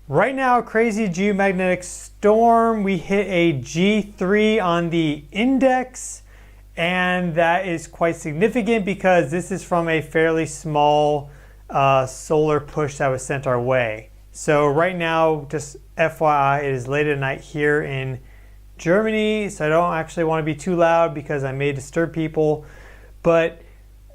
Right now, crazy geomagnetic storm. We hit a G3 on the index, and that is quite significant because this is from a fairly small solar push that was sent our way. So right now, just FYI, it is late at night here in Germany, so I don't actually want to be too loud because I may disturb people. But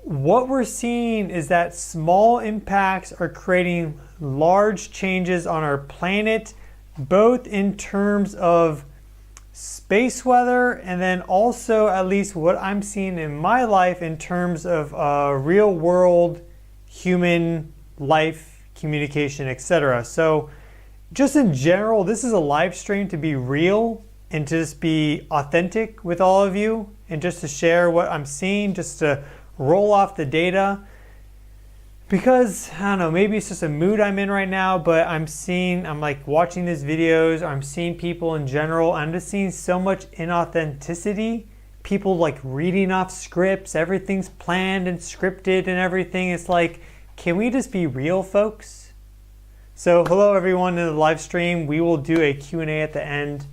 what we're seeing is that small impacts are creating large changes on our planet, both in terms of space weather and then also, at least what I'm seeing in my life, in terms of real world human life, communication, etc. So just in general, this is a live stream to be real and to just be authentic with all of you and just to share what I'm seeing, just to roll off the data. Because, I don't know, maybe it's just a mood I'm in right now, but I'm like watching these videos, I'm seeing people in general, I'm just seeing so much inauthenticity. People like reading off scripts, everything's planned and scripted and everything. It's like, can we just be real, folks? So, hello everyone in the live stream. We will do a Q&A at the end.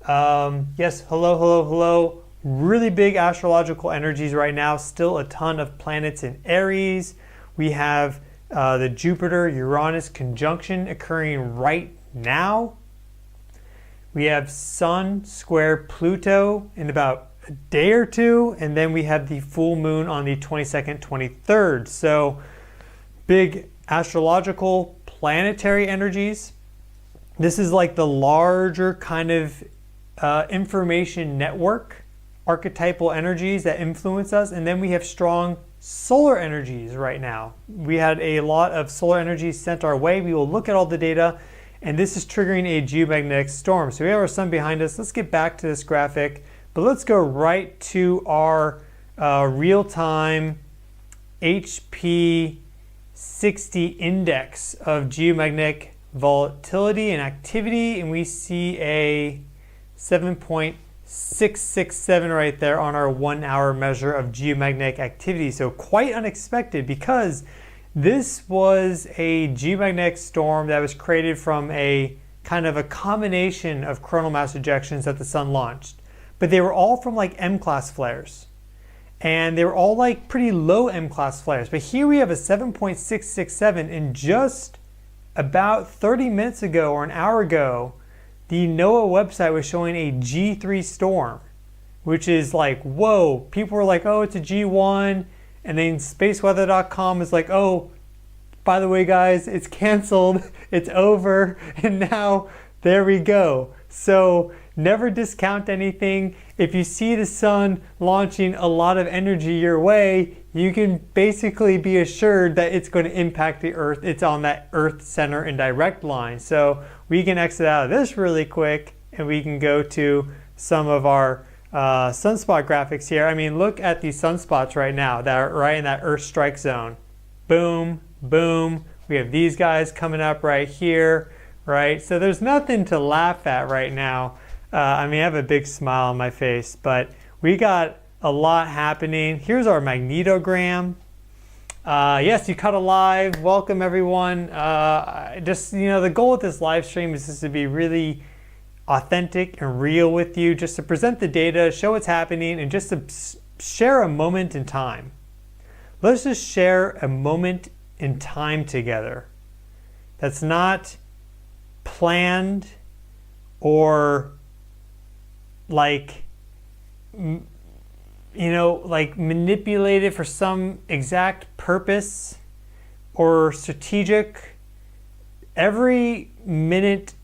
Yes, hello. Really big astrological energies right now. Still a ton of planets in Aries. We have the Jupiter-Uranus Conjunction occurring right now. We have Sun square Pluto in about a day or two. And then we have the full moon on the 22nd, 23rd. So big astrological planetary energies. This is like the larger kind of information network, archetypal energies that influence us. And then we have strong solar energies right now. We had a lot of solar energies sent our way. We will look at all the data, and this is triggering a geomagnetic storm. So we have our sun behind us. Let's get back to this graphic, but let's go right to our real-time HP 60 index of geomagnetic volatility and activity, and we see a 7.667 right there on our 1 hour measure of geomagnetic activity. So quite unexpected, because this was a geomagnetic storm that was created from a kind of a combination of coronal mass ejections that the sun launched. But they were all from like M-class flares. And they were all like pretty low M-class flares. But here we have a 7.667, and just about 30 minutes ago or an hour ago, the NOAA website was showing a G3 storm, which is like, whoa. People were like, oh, it's a G1. And then spaceweather.com is like, oh, by the way, guys, it's canceled. It's over. And now there we go. So never discount anything. If you see the sun launching a lot of energy your way, you can basically be assured that it's going to impact the Earth. It's on that Earth center and direct line. So we can exit out of this really quick, and we can go to some of our sunspot graphics here. I mean, look at these sunspots right now that are right in that Earth strike zone. Boom, boom. We have these guys coming up right here, right? So there's nothing to laugh at right now. I mean, I have a big smile on my face, but we got a lot happening. Here's our magnetogram. Yes, you caught a live. Welcome everyone. Just, the goal with this live stream is just to be really authentic and real with you, just to present the data, show what's happening, and just to share a moment in time. Let's just share a moment in time together. That's not planned or like manipulated for some exact purpose or strategic. Every minute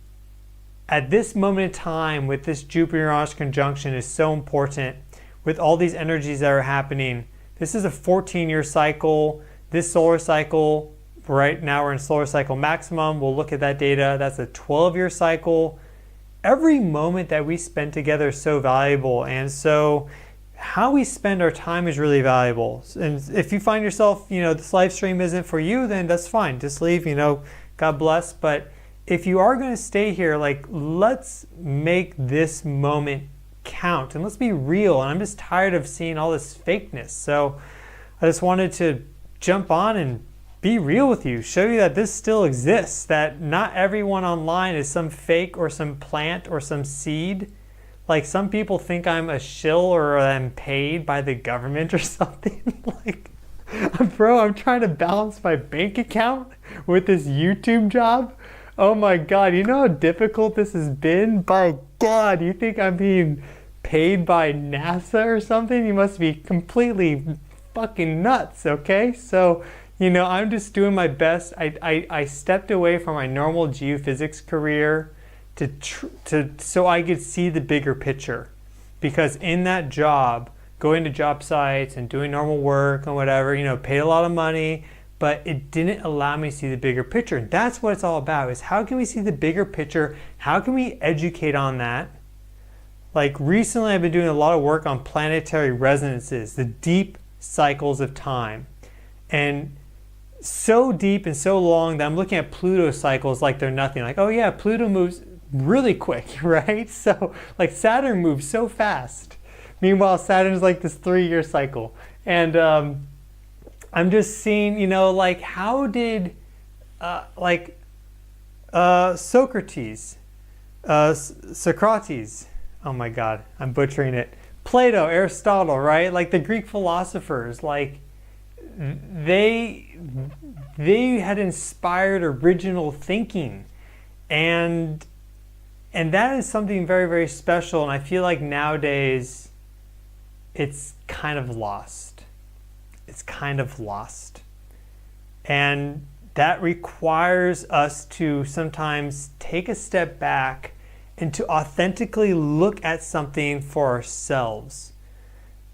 at this moment in time with this Jupiter-Uranus conjunction is so important with all these energies that are happening. This is a 14-year cycle. This solar cycle, right now we're in solar cycle maximum. We'll look at that data. That's a 12-year cycle. Every moment that we spend together is so valuable, and so how we spend our time is really valuable. And if you find yourself, this live stream isn't for you, then that's fine. Just leave, God bless. But if you are going to stay here, let's make this moment count and let's be real. And I'm just tired of seeing all this fakeness. So I just wanted to jump on and be real with you, show you that this still exists, that not everyone online is some fake or some plant or some seed. Like, some people think I'm a shill or I'm paid by the government or something. Like, bro, I'm trying to balance my bank account with this YouTube job. Oh my God, you know how difficult this has been? By God, you think I'm being paid by NASA or something? You must be completely fucking nuts, okay? So, you know, I'm just doing my best. I stepped away from my normal geophysics career so I could see the bigger picture. Because in that job, going to job sites and doing normal work and whatever, you know, paid a lot of money, but it didn't allow me to see the bigger picture. And that's what it's all about, is how can we see the bigger picture? How can we educate on that? Like, recently I've been doing a lot of work on planetary resonances, the deep cycles of time. And so deep and so long that I'm looking at Pluto cycles like they're nothing. Like, oh yeah, Pluto moves really quick, right? So, like, Saturn moves so fast. Meanwhile, Saturn's like this 3-year cycle. And I'm just seeing, you know, like, how did, Socrates, oh my God, I'm butchering it. Plato, Aristotle, right? Like, the Greek philosophers, like, they had inspired original thinking. And that is something very, very special. And I feel like nowadays it's kind of lost. It's kind of lost. And that requires us to sometimes take a step back and to authentically look at something for ourselves.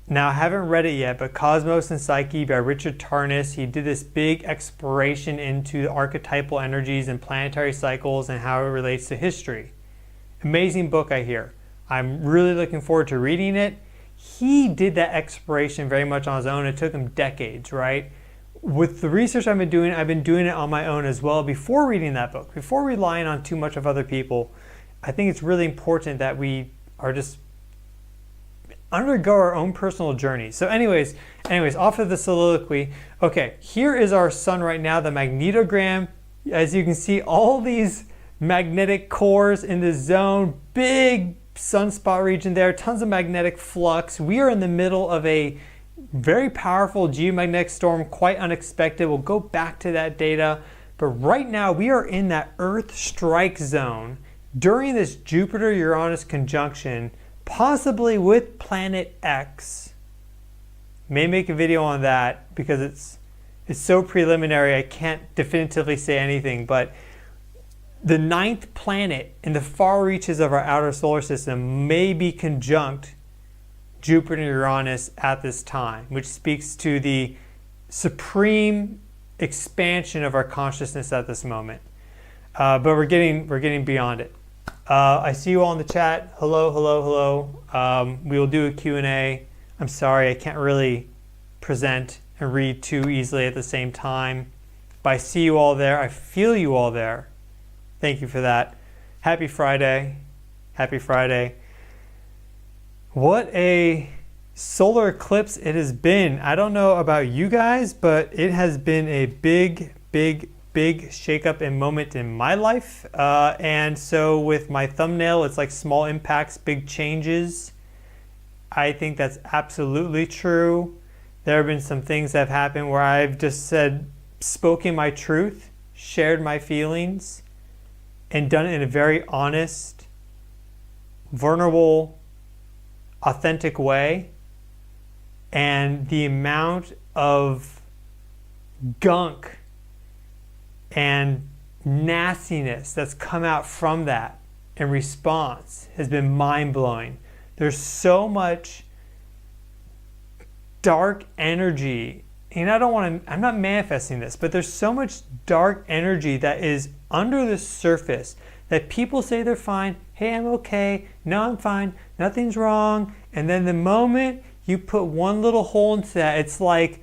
Now, I haven't read it yet, but Cosmos and Psyche by Richard Tarnas, he did this big exploration into the archetypal energies and planetary cycles and how it relates to history. Amazing book, I hear. I'm really looking forward to reading it. He did that exploration very much on his own. It took him decades, right? With the research I've been doing it on my own as well before reading that book, before relying on too much of other people. I think it's really important that we are just undergo our own personal journey. So anyways, off of the soliloquy. Okay, here is our sun right now, the magnetogram. As you can see, all these magnetic cores in the zone, big sunspot region there, tons of magnetic flux. We are in the middle of a very powerful geomagnetic storm, quite unexpected. We'll go back to that data. But right now, we are in that Earth strike zone during this Jupiter-Uranus conjunction, possibly with planet X. May make a video on that because it's so preliminary, I can't definitively say anything, but the 9th planet in the far reaches of our outer solar system may be conjunct Jupiter and Uranus at this time, which speaks to the supreme expansion of our consciousness at this moment. But we're getting beyond it. I see you all in the chat. Hello. We will do a Q&A. I'm sorry, I can't really present and read too easily at the same time. But I see you all there. I feel you all there. Thank you for that. Happy Friday. Happy Friday. What a solar eclipse it has been. I don't know about you guys, but it has been a big shakeup and moment in my life. And so with my thumbnail, it's like small impacts, big changes. I think that's absolutely true. There have been some things that have happened where I've just spoken my truth, shared my feelings, and done it in a very honest, vulnerable, authentic way. And the amount of gunk and nastiness that's come out from that in response has been mind-blowing. There's so much dark energy, and I'm not manifesting this, but there's so much dark energy that is under the surface that people say they're fine. Hey, I'm okay. No, I'm fine. Nothing's wrong. And then the moment you put one little hole into that, it's like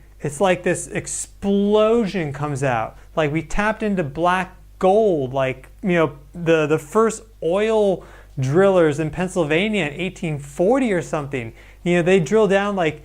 this explosion comes out. Like we tapped into black gold, like, you know, the first oil drillers in Pennsylvania in 1840 or something. You know, they drill down like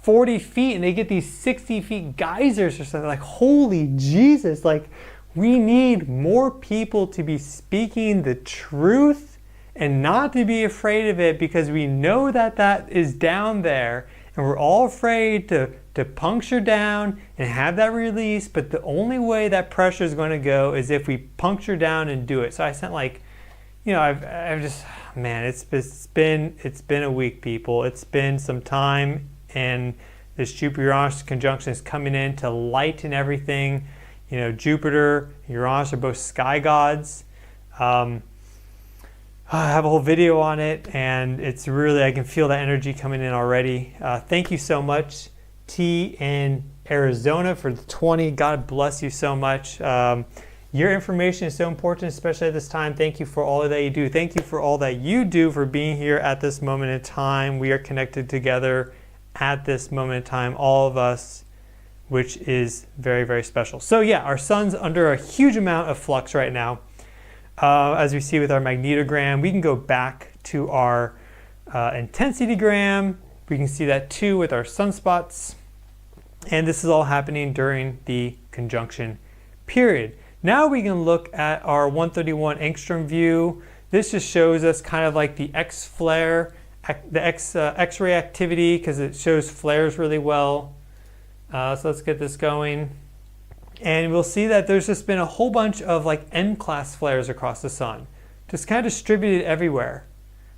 40 feet and they get these 60 feet geysers or something. Like, holy Jesus, like, we need more people to be speaking the truth and not to be afraid of it, because we know that that is down there and we're all afraid to puncture down and have that release. But the only way that pressure is going to go is if we puncture down and do it. So I sent, like, you know, I've just, man, it's been a week, people. It's been some time, and this Jupiter-Uranus conjunction is coming in to lighten everything. You know, Jupiter, Uranus are both sky gods. I have a whole video on it, and it's really, I can feel that energy coming in already. Thank you so much, T in Arizona, for the 20. God bless you so much. Your information is so important, especially at this time. Thank you for all that you do. Thank you for all that you do for being here at this moment in time. We are connected together at this moment in time, all of us, which is very, very special. So yeah, our sun's under a huge amount of flux right now. As we see with our magnetogram, we can go back to our intensitygram. We can see that too with our sunspots. And this is all happening during the conjunction period. Now we can look at our 131 angstrom view. This just shows us kind of like the X flare, the X-ray activity, because it shows flares really well. So let's get this going. And we'll see that there's just been a whole bunch of like M-class flares across the sun, just kind of distributed everywhere.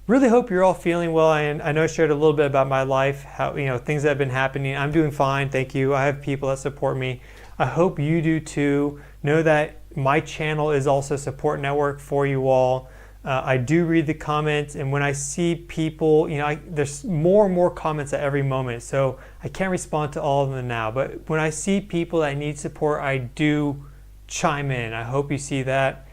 Really hope you're all feeling well. And I know I shared a little bit about my life, how, you know, things that have been happening. I'm doing fine, thank you. I have people that support me. I hope you do too. Know that my channel is also a support network for you all. I do read the comments, and when I see people, you know, there's more and more comments at every moment, so I can't respond to all of them now. But when I see people that need support, I do chime in. I hope you see that.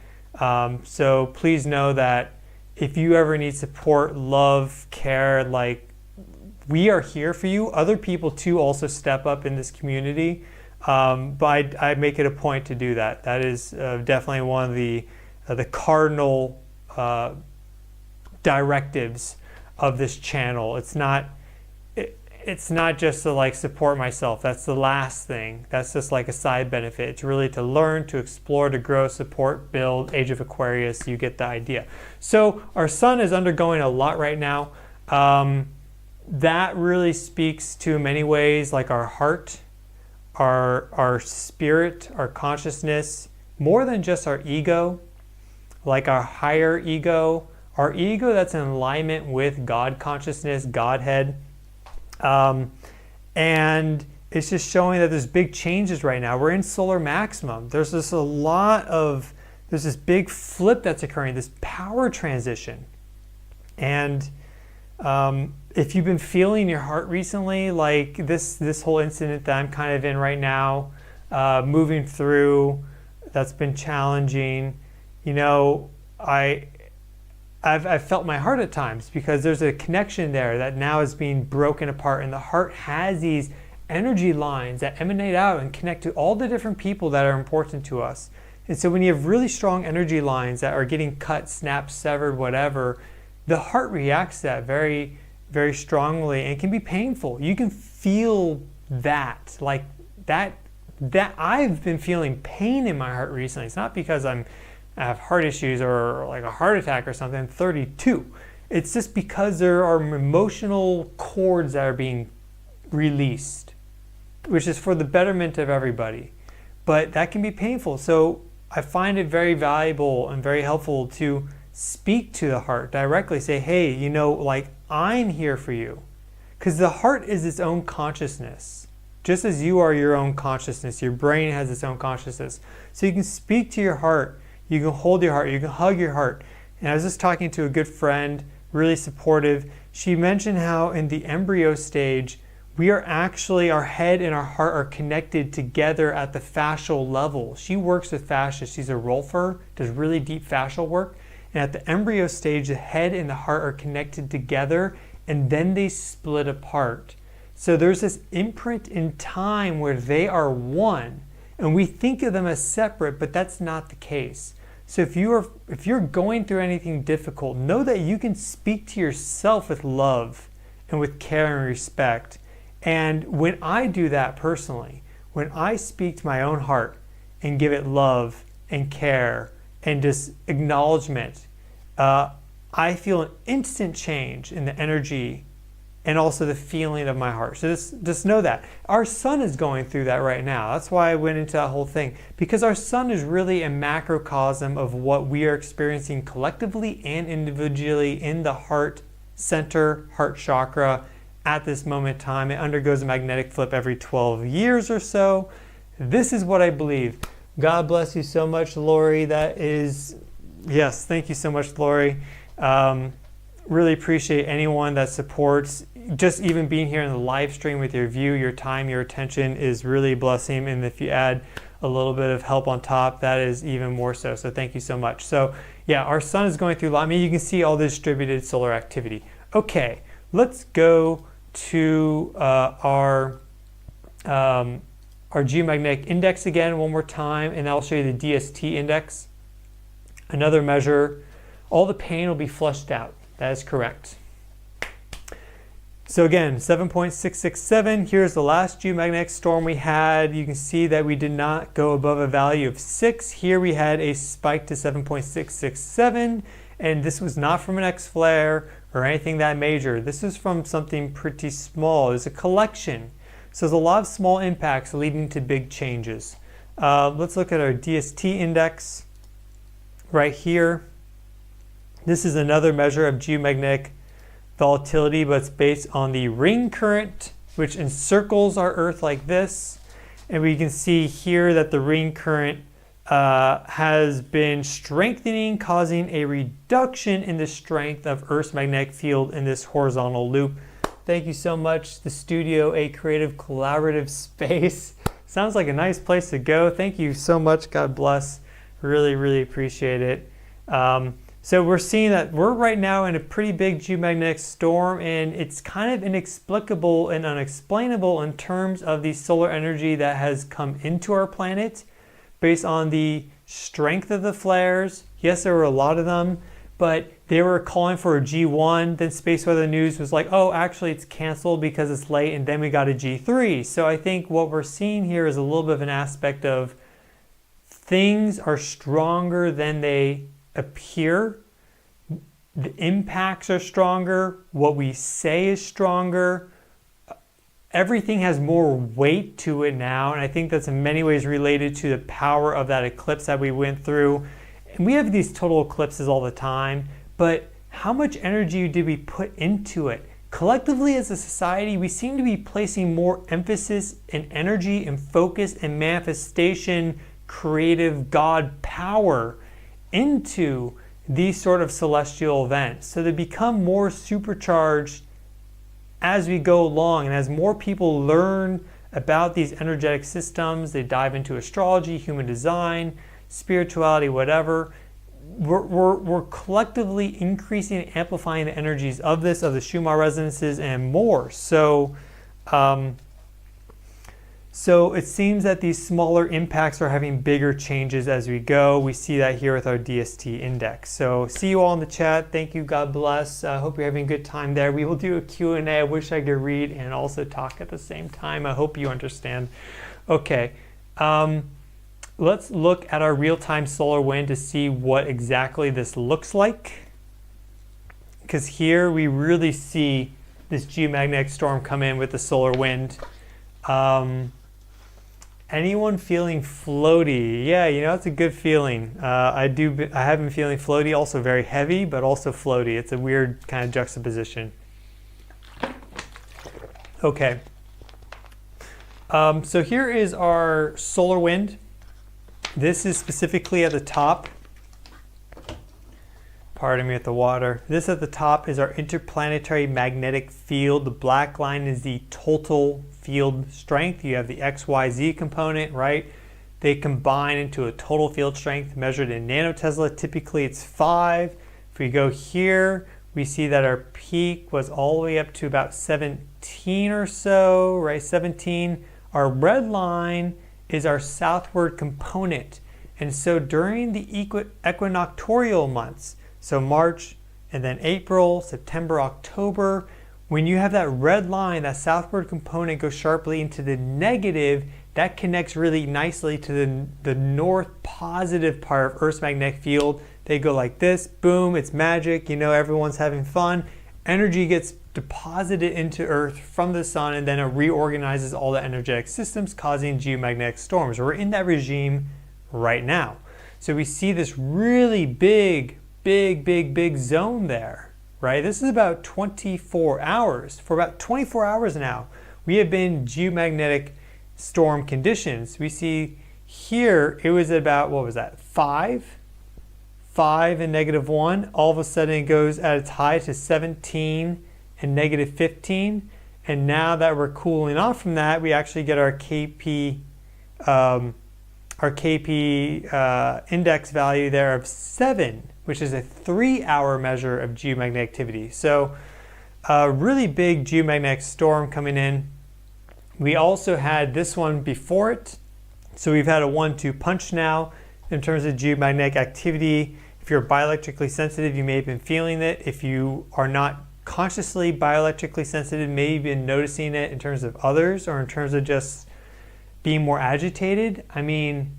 So please know that if you ever need support, love, care, like, we are here for you. Other people too also step up in this community. But I make it a point to do that. That is definitely one of the cardinal directives of this channel. It's not just to like support myself. That's the last thing. That's just like a side benefit. It's really to learn, to explore, to grow, support, build. Age of Aquarius, you get the idea. So our sun is undergoing a lot right now. That really speaks to, in many ways, like our heart, our spirit, our consciousness, more than just our ego, like our higher ego, our ego that's in alignment with God consciousness, Godhead. And it's just showing that there's big changes right now. We're in solar maximum. There's this big flip that's occurring, this power transition. And if you've been feeling your heart recently, like this whole incident that I'm kind of in right now, moving through, that's been challenging. You know, I've felt my heart at times, because there's a connection there that now is being broken apart, and the heart has these energy lines that emanate out and connect to all the different people that are important to us. And so when you have really strong energy lines that are getting cut, snapped, severed, whatever, the heart reacts to that very, very strongly, and it can be painful. You can feel that, like that I've been feeling pain in my heart recently. It's not because I have heart issues or like a heart attack or something. I'm 32. It's just because there are emotional cords that are being released, which is for the betterment of everybody. But that can be painful. So I find it very valuable and very helpful to speak to the heart directly. Say, hey, you know, like, I'm here for you. Because the heart is its own consciousness. Just as you are your own consciousness, your brain has its own consciousness. So you can speak to your heart. You can hold your heart, you can hug your heart. And I was just talking to a good friend, really supportive. She mentioned how in the embryo stage, we are actually, our head and our heart are connected together at the fascial level. She works with fascia. She's a Rolfer, does really deep fascial work. And at the embryo stage, the head and the heart are connected together, and then they split apart. So there's this imprint in time where they are one, and we think of them as separate, but that's not the case. So if you're going through anything difficult, know that you can speak to yourself with love and with care and respect, And when I do that personally, when I speak to my own heart and give it love and care and just acknowledgement, I feel an instant change in the energy and also the feeling of my heart. So just know that. Our sun is going through that right now. That's why I went into that whole thing. Because our sun is really a macrocosm of what we are experiencing collectively and individually in the heart center, heart chakra at this moment in time. It undergoes a magnetic flip every 12 years or so. This is what I believe. God bless you so much, Lori. That is, yes, thank you so much, Lori. Really appreciate anyone that supports. Just even being here in the live stream with your view, your time, your attention is really a blessing. And if you add a little bit of help on top, that is even more so. So thank you so much. So yeah, our sun is going through a lot. I mean, you can see all this distributed solar activity. Okay, let's go to our geomagnetic index again one more time, and I'll show you the DST index. Another measure. All the pain will be flushed out. That is correct. So again, 7.667. Here's the last geomagnetic storm we had. You can see that we did not go above a value of 6. Here we had a spike to 7.667, and this was not from an X flare or anything that major. This is from something pretty small. It's a collection. So there's a lot of small impacts leading to big changes. Let's look at our DST index right here. This is another measure of geomagnetic volatility, but it's based on the ring current, which encircles our Earth like this. And we can see here that the ring current has been strengthening, causing a reduction in the strength of Earth's magnetic field in this horizontal loop. Thank you so much, the studio, a creative collaborative space. Sounds like a nice place to go. Thank you so much. God bless. Really, really appreciate it. So we're seeing that we're right now in a pretty big geomagnetic storm, and it's kind of inexplicable and unexplainable in terms of the solar energy that has come into our planet based on the strength of the flares. Yes, there were a lot of them, but they were calling for a G1. Then Space Weather News was like, oh, actually it's canceled because it's late, and then we got a G3. So I think what we're seeing here is a little bit of an aspect of things are stronger than they appear. The impacts are stronger. What we say is stronger. Everything has more weight to it now, and I think that's in many ways related to the power of that eclipse that we went through. And we have these total eclipses all the time, but how much energy did we put into it? Collectively as a society, we seem to be placing more emphasis and energy and focus and manifestation, creative God power into these sort of celestial events. So they become more supercharged as we go along, and as more people learn about these energetic systems, they dive into astrology, human design, spirituality, whatever. We're collectively increasing and amplifying the energies of this, of the Schumann resonances and more. So it seems that these smaller impacts are having bigger changes as we go. We see that here with our DST index. So see you all in the chat. Thank you. God bless. I hope you're having a good time there. We will do a Q&A. I wish I could read and also talk at the same time. I hope you understand. Okay. Let's look at our real-time solar wind to see what exactly this looks like. Because here we really see this geomagnetic storm come in with the solar wind. Anyone feeling floaty? Yeah, you know, it's a good feeling. I have been feeling floaty, also very heavy, but also floaty. It's a weird kind of juxtaposition. Okay. So here is our solar wind. This is specifically at the top. Pardon me with the water. This at the top is our interplanetary magnetic field. The black line is the total field strength. You have the XYZ component, right? They combine into a total field strength measured in nanotesla. Typically it's 5. If we go here, we see that our peak was all the way up to about 17 or so, right? 17. Our red line is our southward component. And so during the equinoctorial months, so March and then April, September, October, When you have that red line, that southward component goes sharply into the negative, that connects really nicely to the north positive part of Earth's magnetic field. They go like this, boom, it's magic, everyone's having fun. Energy gets deposited into Earth from the sun, and then it reorganizes all the energetic systems, causing geomagnetic storms. We're in that regime right now. So we see this really big zone there, right? This is about 24 hours. For about 24 hours now, we have been geomagnetic storm conditions. We see here, it was about, what was that, 5 and -1. All of a sudden it goes at its high to 17 and -15. And now that we're cooling off from that, we actually get our KP index value there of 7, which is a 3-hour measure of geomagnetic activity. So a really big geomagnetic storm coming in. We also had this one before it. So we've had a 1-2 punch now in terms of geomagnetic activity. If you're bioelectrically sensitive, you may have been feeling it. If you are not consciously bioelectrically sensitive, maybe you've been noticing it in terms of others or in terms of just being more agitated. I mean,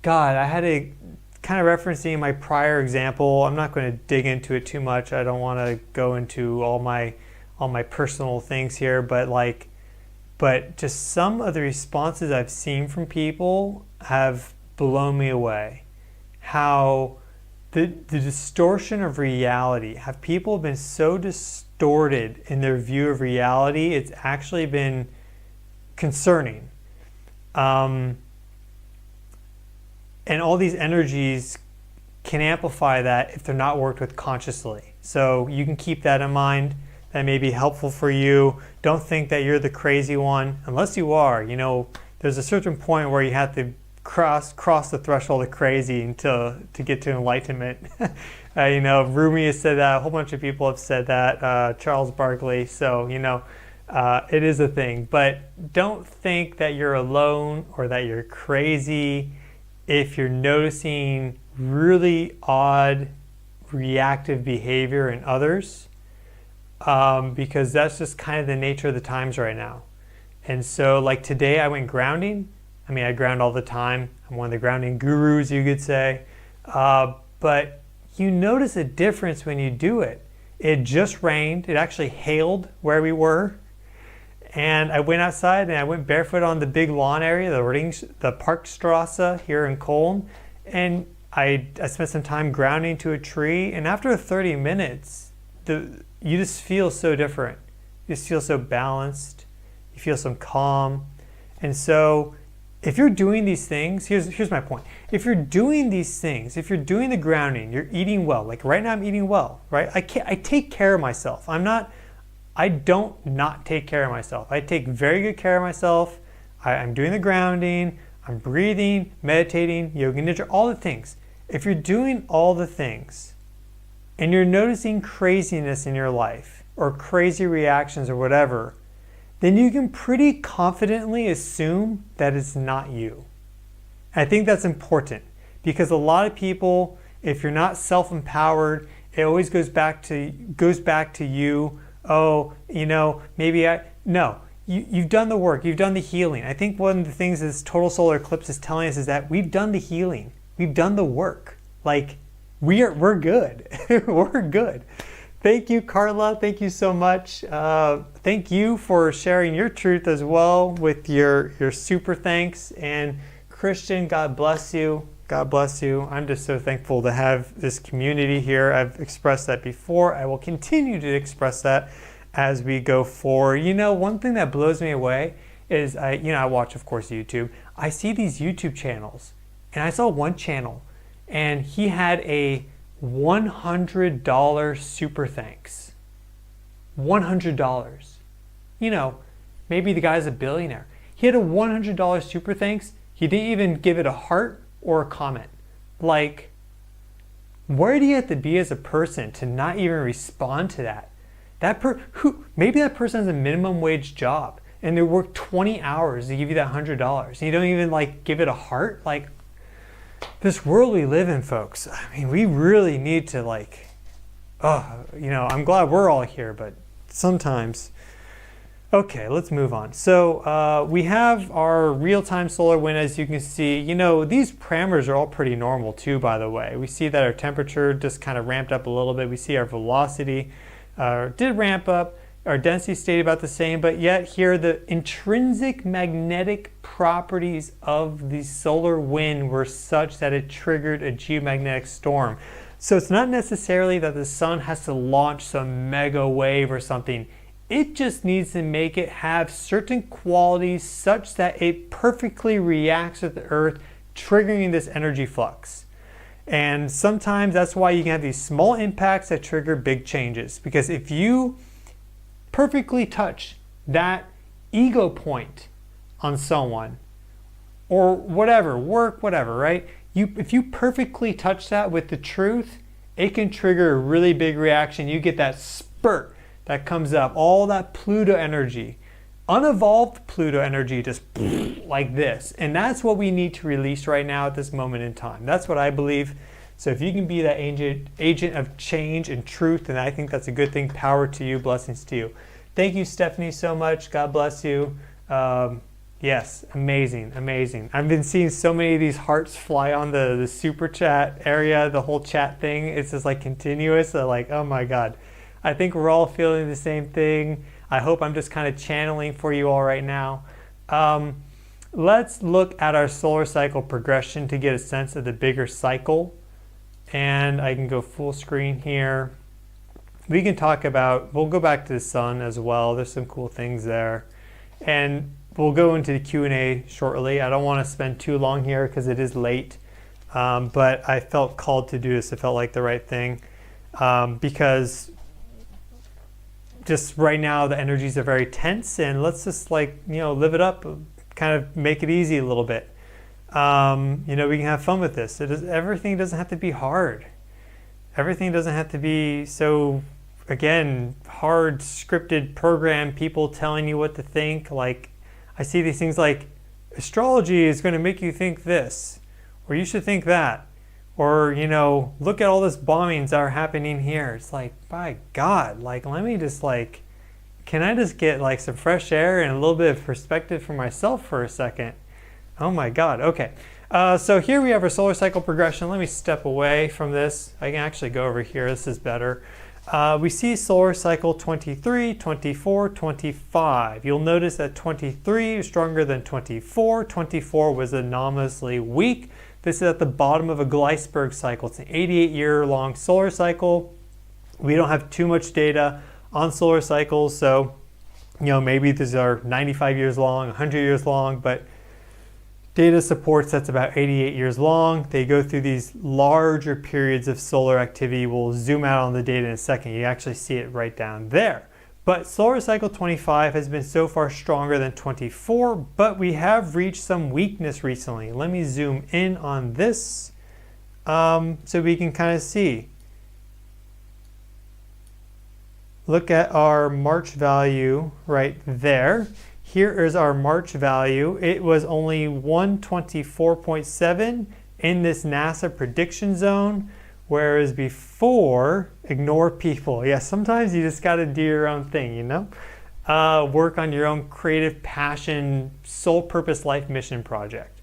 God, I had a kind of referencing my prior example. I'm not going to dig into it too much. I don't want to go into all my personal things here, but just some of the responses I've seen from people have blown me away. How the distortion of reality, have people been so distorted in their view of reality, it's actually been concerning. And all these energies can amplify that if they're not worked with consciously. So you can keep that in mind. That may be helpful for you. Don't think that you're the crazy one, unless you are. There's a certain point where you have to cross the threshold of crazy to get to enlightenment. Rumi has said that. A whole bunch of people have said that. Charles Barkley. So it is a thing. But don't think that you're alone or that you're crazy if you're noticing really odd reactive behavior in others, because that's just kind of the nature of the times right now. And so like today I went grounding. I mean, I ground all the time. I'm one of the grounding gurus, you could say. But you notice a difference when you do it. It just rained. It actually hailed where we were. And I went outside and I went barefoot on the big lawn area, the Parkstrasse here in Cologne. And I spent some time grounding to a tree. And after 30 minutes, you just feel so different. You just feel so balanced. You feel some calm. And so if you're doing these things, here's my point. If you're doing these things, if you're doing the grounding, you're eating well. Like right now I'm eating well, right? I take care of myself. I don't not take care of myself. I take very good care of myself. I'm doing the grounding, I'm breathing, meditating, yoga nidra, all the things. If you're doing all the things and you're noticing craziness in your life or crazy reactions or whatever, then you can pretty confidently assume that it's not you. I think that's important because a lot of people, if you're not self-empowered, it always goes back to you. Oh, no, you've done the work, you've done the healing. I think one of the things this total solar eclipse is telling us is that we've done the healing, we've done the work. Like we're good, we're good. Thank you, Carla. Thank you so much. Thank you for sharing your truth as well with your super thanks. And Christian, God bless you. God bless you. I'm just so thankful to have this community here. I've expressed that before. I will continue to express that as we go forward. One thing that blows me away is I watch, of course, YouTube. I see these YouTube channels, and I saw one channel, and he had a $100 super thanks. $100. Maybe the guy's a billionaire. He had a $100 super thanks. He didn't even give it a heart or a comment. Like, where do you have to be as a person to not even respond to that? Maybe that person has a minimum wage job and they work 20 hours to give you that $100. And you don't even give it a heart. Like, this world we live in, folks. I mean, we really need to I'm glad we're all here, but sometimes. Okay, let's move on. So we have our real-time solar wind, as you can see. You know, these parameters are all pretty normal too, by the way. We see that our temperature just kind of ramped up a little bit. We see our velocity did ramp up. Our density stayed about the same, but yet here the intrinsic magnetic properties of the solar wind were such that it triggered a geomagnetic storm. So it's not necessarily that the sun has to launch some mega wave or something. It just needs to make it have certain qualities such that it perfectly reacts with the Earth, triggering this energy flux. And sometimes that's why you can have these small impacts that trigger big changes. Because if you perfectly touch that ego point on someone, or whatever, work, whatever, right? If you perfectly touch that with the truth, it can trigger a really big reaction. You get that spurt that comes up, all that Pluto energy, unevolved Pluto energy, just like this. And that's what we need to release right now at this moment in time. That's what I believe. So if you can be that agent of change and truth, then I think that's a good thing. Power to you, blessings to you. Thank you, Stephanie, so much. God bless you. Yes, amazing, amazing. I've been seeing so many of these hearts fly on the super chat area, the whole chat thing. It's just like continuous. So like, oh my God. I think we're all feeling the same thing. I hope I'm just kind of channeling for you all right now. Let's look at our solar cycle progression to get a sense of the bigger cycle. And I can go full screen here. We can talk about, we'll go back to the sun as well. There's some cool things there. And we'll go into the Q&A shortly. I don't want to spend too long here because it is late. But I felt called to do this. It felt like the right thing. Because just right now the energies are very tense, and let's just like, you know, live it up, kind of make it easy a little bit. You know, we can have fun with this. Everything doesn't have to be hard. Everything doesn't have to be so, again, hard, scripted, programmed, people telling you what to think. Like, I see these things like, astrology is going to make you think this, or you should think that, or, you know, look at all this bombings that are happening here. It's like, by God, like, let me just like, can I just get like some fresh air and a little bit of perspective for myself for a second? Oh my God, okay. So here we have our solar cycle progression. Let me step away from this. I can actually go over here, this is better. We see solar cycle 23, 24, 25. You'll notice that 23 is stronger than 24. 24 was anomalously weak. This is at the bottom of a Gleisberg cycle. It's an 88-year-long solar cycle. We don't have too much data on solar cycles, so, you know, maybe these are 95 years long, 100 years long, but data supports that's about 88 years long. They go through these larger periods of solar activity. We'll zoom out on the data in a second. You actually see it right down there. But solar cycle 25 has been so far stronger than 24, but we have reached some weakness recently. Let me zoom in on this so we can kind of see. Look at our March value right there. Here is our March value. It was only 124.7 in this NASA prediction zone, whereas before, ignore people. Yeah, sometimes you just got to do your own thing, you know? Work on your own creative passion, sole purpose life mission project.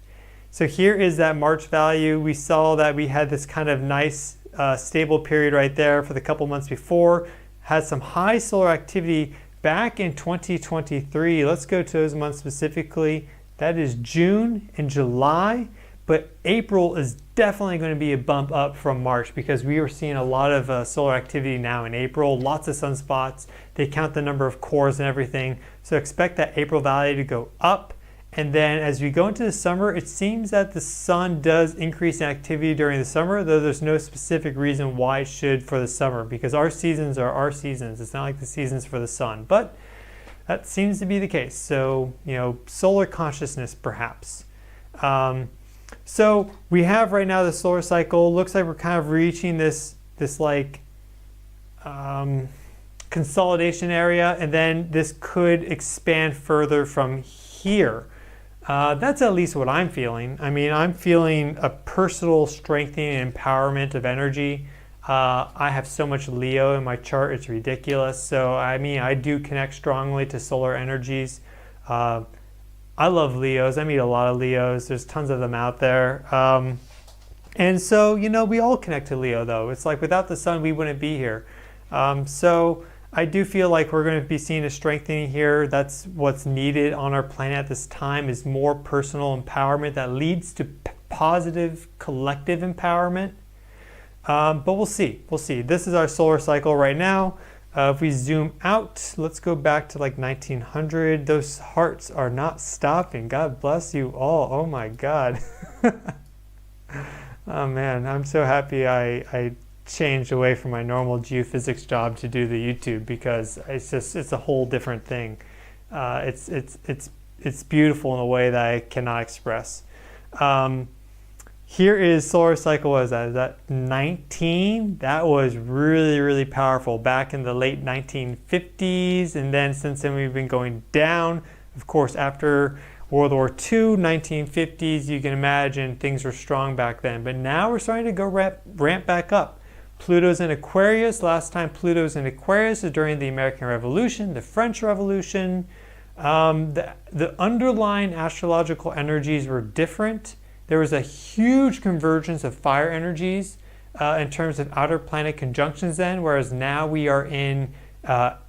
So here is that March value. We saw that we had this kind of nice stable period right there for the couple months before. Had some high solar activity back in 2023. Let's go to those months specifically. That is June and July, but April is definitely going to be a bump up from March because we are seeing a lot of solar activity now in April, lots of sunspots. They count the number of cores and everything. So expect that April value to go up. And then as we go into the summer, it seems that the sun does increase in activity during the summer, though there's no specific reason why it should for the summer, because our seasons are our seasons. It's not like the seasons for the sun, but that seems to be the case. So, you know, solar consciousness perhaps. So we have right now the solar cycle. Looks like we're kind of reaching this like consolidation area, and then this could expand further from here. That's at least what I'm feeling. I mean, I'm feeling a personal strengthening and empowerment of energy. I have so much Leo in my chart, it's ridiculous. So I mean, I do connect strongly to solar energies. I love Leos. I meet a lot of Leos. There's tons of them out there. And so, you know, we all connect to Leo though. It's like without the sun, we wouldn't be here. So I do feel like we're going to be seeing a strengthening here. That's what's needed on our planet at this time, is more personal empowerment that leads to positive collective empowerment. But we'll see. We'll see. This is our solar cycle right now. If we zoom out, let's go back to like 1900. Those hearts are not stopping. God bless you all. Oh my God. Oh man, I'm so happy I changed away from my normal geophysics job to do the YouTube, because it's a whole different thing. It's beautiful in a way that I cannot express. Here is solar cycle. What is that? Is that 19? That was really, really powerful back in the late 1950s. And then since then we've been going down. Of course, after World War II, 1950s, you can imagine things were strong back then. But now we're starting to go ramp back up. Pluto's in Aquarius. Last time Pluto was in Aquarius is during the American Revolution, the French Revolution. The underlying astrological energies were different. There was a huge convergence of fire energies in terms of outer planet conjunctions then, whereas now we are in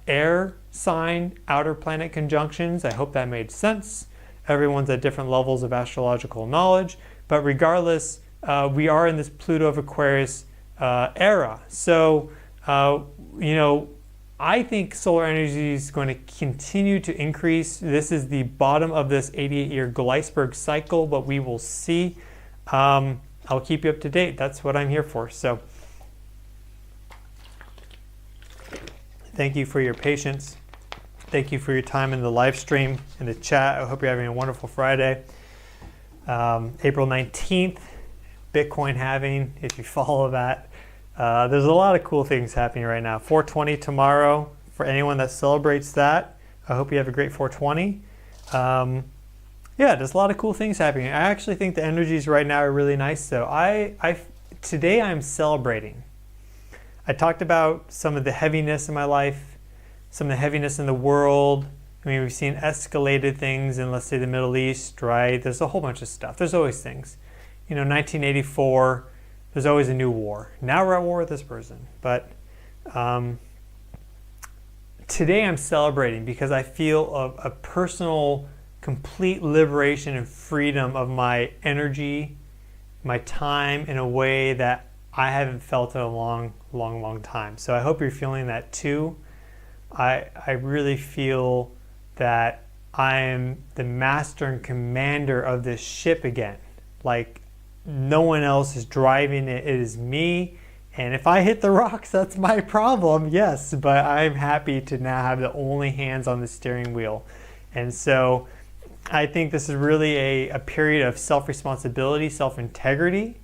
air sign outer planet conjunctions. I hope that made sense. Everyone's at different levels of astrological knowledge, but regardless, we are in this Pluto of Aquarius era. So, you know, I think solar energy is going to continue to increase. This is the bottom of this 88-year Gleisberg cycle, but we will see. I'll keep you up to date. That's what I'm here for. So thank you for your patience. Thank you for your time in the live stream, in the chat. I hope you're having a wonderful Friday. April 19th, Bitcoin halving, if you follow that. There's a lot of cool things happening right now. 420 tomorrow, for anyone that celebrates that. I hope you have a great 420. Yeah, there's a lot of cool things happening. I actually think the energies right now are really nice. So today I'm celebrating. I talked about some of the heaviness in my life, some of the heaviness in the world. I mean, we've seen escalated things in, let's say, the Middle East, right? There's a whole bunch of stuff. There's always things. You know, 1984, there's always a new war. Now we're at war with this person. But today I'm celebrating because I feel a personal, complete liberation and freedom of my energy, my time, in a way that I haven't felt in a long time. So I hope you're feeling that too. I really feel that I am the master and commander of this ship again. Like, no one else is driving it. It is me. And if I hit the rocks, that's my problem, yes. But I'm happy to now have the only hands on the steering wheel. And so I think this is really a period of self-responsibility, self-integrity.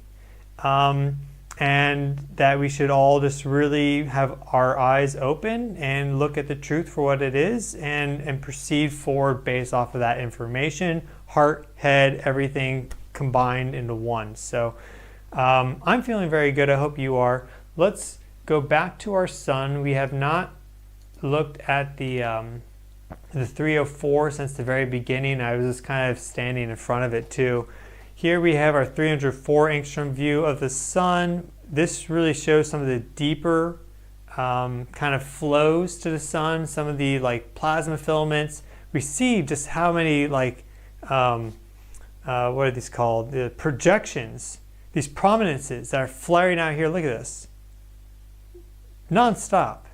And that we should all just really have our eyes open and look at the truth for what it is, and proceed forward based off of that information, heart, head, everything combined into one. So I'm feeling very good. I hope you are. Let's go back to our sun. We have not looked at the 304 since the very beginning. I was just kind of standing in front of it too. Here we have our 304 angstrom view of the sun. This really shows some of the deeper kind of flows to the sun, some of the like plasma filaments. We see just how many like, what are these called? The projections, these prominences that are flaring out here. Look at this. Non-stop.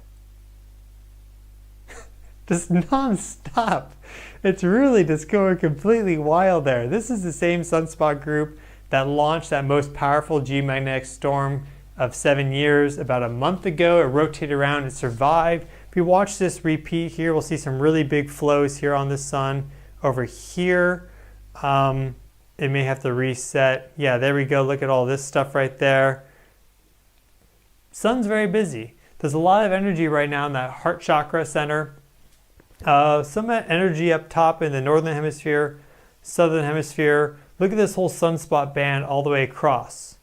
Just non-stop. It's really just going completely wild there. This is the same sunspot group that launched that most powerful geomagnetic storm of 7 years about a month ago. It rotated around and survived. If you watch this repeat here, we'll see some really big flows here on the sun. Over here, it may have to reset. Yeah, there we go. Look at all this stuff right there. Sun's very busy. There's a lot of energy right now in that heart chakra center. Some energy up top in the northern hemisphere, southern hemisphere. Look at this whole sunspot band all the way across.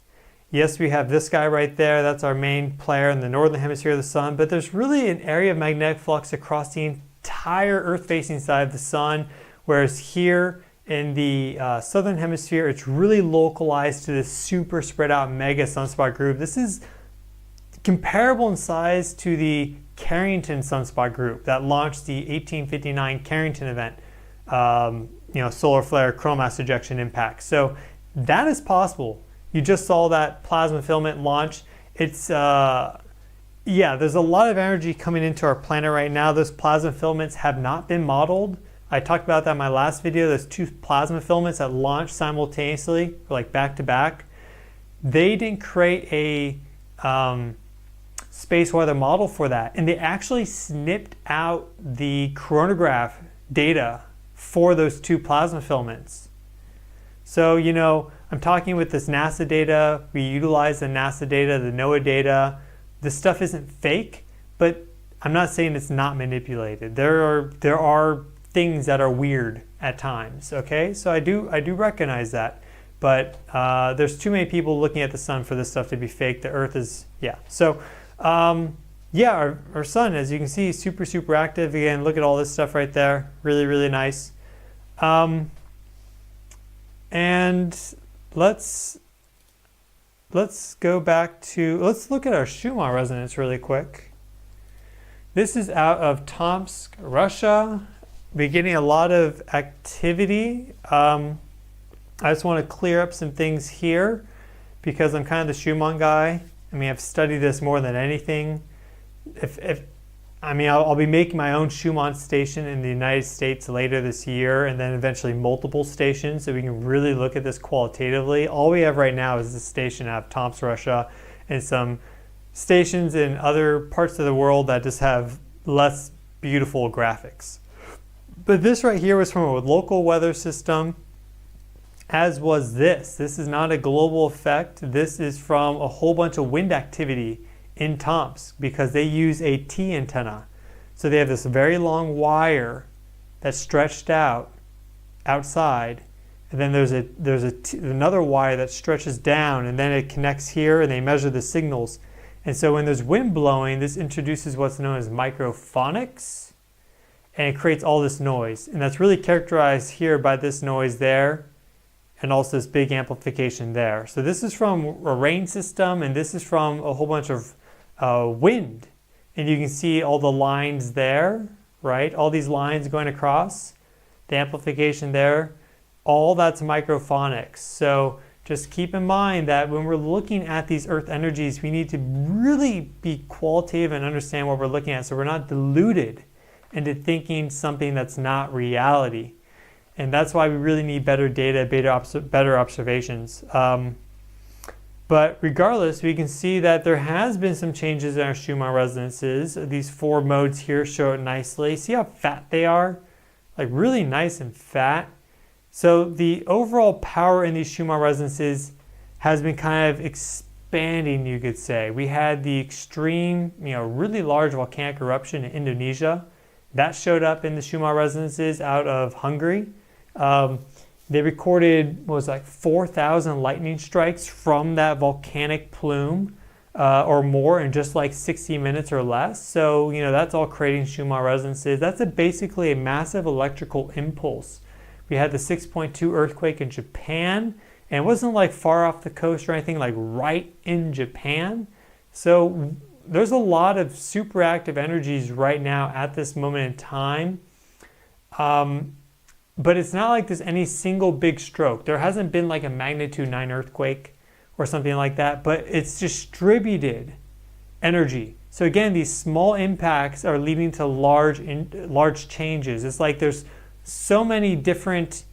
Yes, we have this guy right there. That's our main player in the northern hemisphere of the sun, but there's really an area of magnetic flux across the entire Earth-facing side of the sun, whereas here in the southern hemisphere, it's really localized to this super spread out mega sunspot group. This is comparable in size to the Carrington sunspot group that launched the 1859 Carrington event, solar flare coronal mass ejection impact. So that is possible. You just saw that plasma filament launch. It's, there's a lot of energy coming into our planet right now. Those plasma filaments have not been modeled. I talked about that in my last video. Those two plasma filaments that launched simultaneously, like back to back. They didn't create a space weather model for that. And they actually snipped out the coronagraph data for those two plasma filaments. So, I'm talking with this NASA data. We utilize the NASA data, the NOAA data. This stuff isn't fake, but I'm not saying it's not manipulated. There are things that are weird at times, okay? So I do recognize that. But there's too many people looking at the sun for this stuff to be fake. The Earth is, So, our sun, as you can see, is super, super active. Again, look at all this stuff right there. Really, really nice. And let's go back to, let's look at our Schumann resonance really quick. This is out of Tomsk, Russia. We're getting a lot of activity. I just want to clear up some things here because I'm kind of the Schumann guy. I mean, I've studied this more than anything. I'll be making my own Schumann station in the United States later this year, and then eventually multiple stations, so we can really look at this qualitatively. All we have right now is this station out of Tomsk, Russia, and some stations in other parts of the world that just have less beautiful graphics. But this right here was from a local weather system, as was this. This is not a global effect. This is from a whole bunch of wind activity in Tomsk because they use a T antenna. So they have this very long wire that's stretched out outside, and then there's another wire that stretches down, and then it connects here, and they measure the signals. And so when there's wind blowing, this introduces what's known as microphonics, and it creates all this noise. And that's really characterized here by this noise there, and also this big amplification there. So this is from a rain system, and this is from a whole bunch of wind. And you can see all the lines there, right? All these lines going across, the amplification there, all that's microphonics. So just keep in mind that when we're looking at these earth energies, we need to really be qualitative and understand what we're looking at so we're not deluded into thinking something that's not reality. And that's why we really need better data, better observations. But regardless, we can see that there has been some changes in our Schumann resonances. These four modes here show it nicely. See how fat they are? Like really nice and fat. So the overall power in these Schumann resonances has been kind of expanding, you could say. We had the extreme, really large volcanic eruption in Indonesia. That showed up in the Schumann resonances out of Hungary. They recorded, 4,000 lightning strikes from that volcanic plume or more in just like 60 minutes or less. So, that's all creating Schumann resonances. That's basically a massive electrical impulse. We had the 6.2 earthquake in Japan, and it wasn't like far off the coast or anything, like right in Japan. So there's a lot of super active energies right now at this moment in time. But it's not like there's any single big stroke. There hasn't been like a magnitude 9 earthquake or something like that, but it's distributed energy. So again, these small impacts are leading to large changes. It's like there's so many different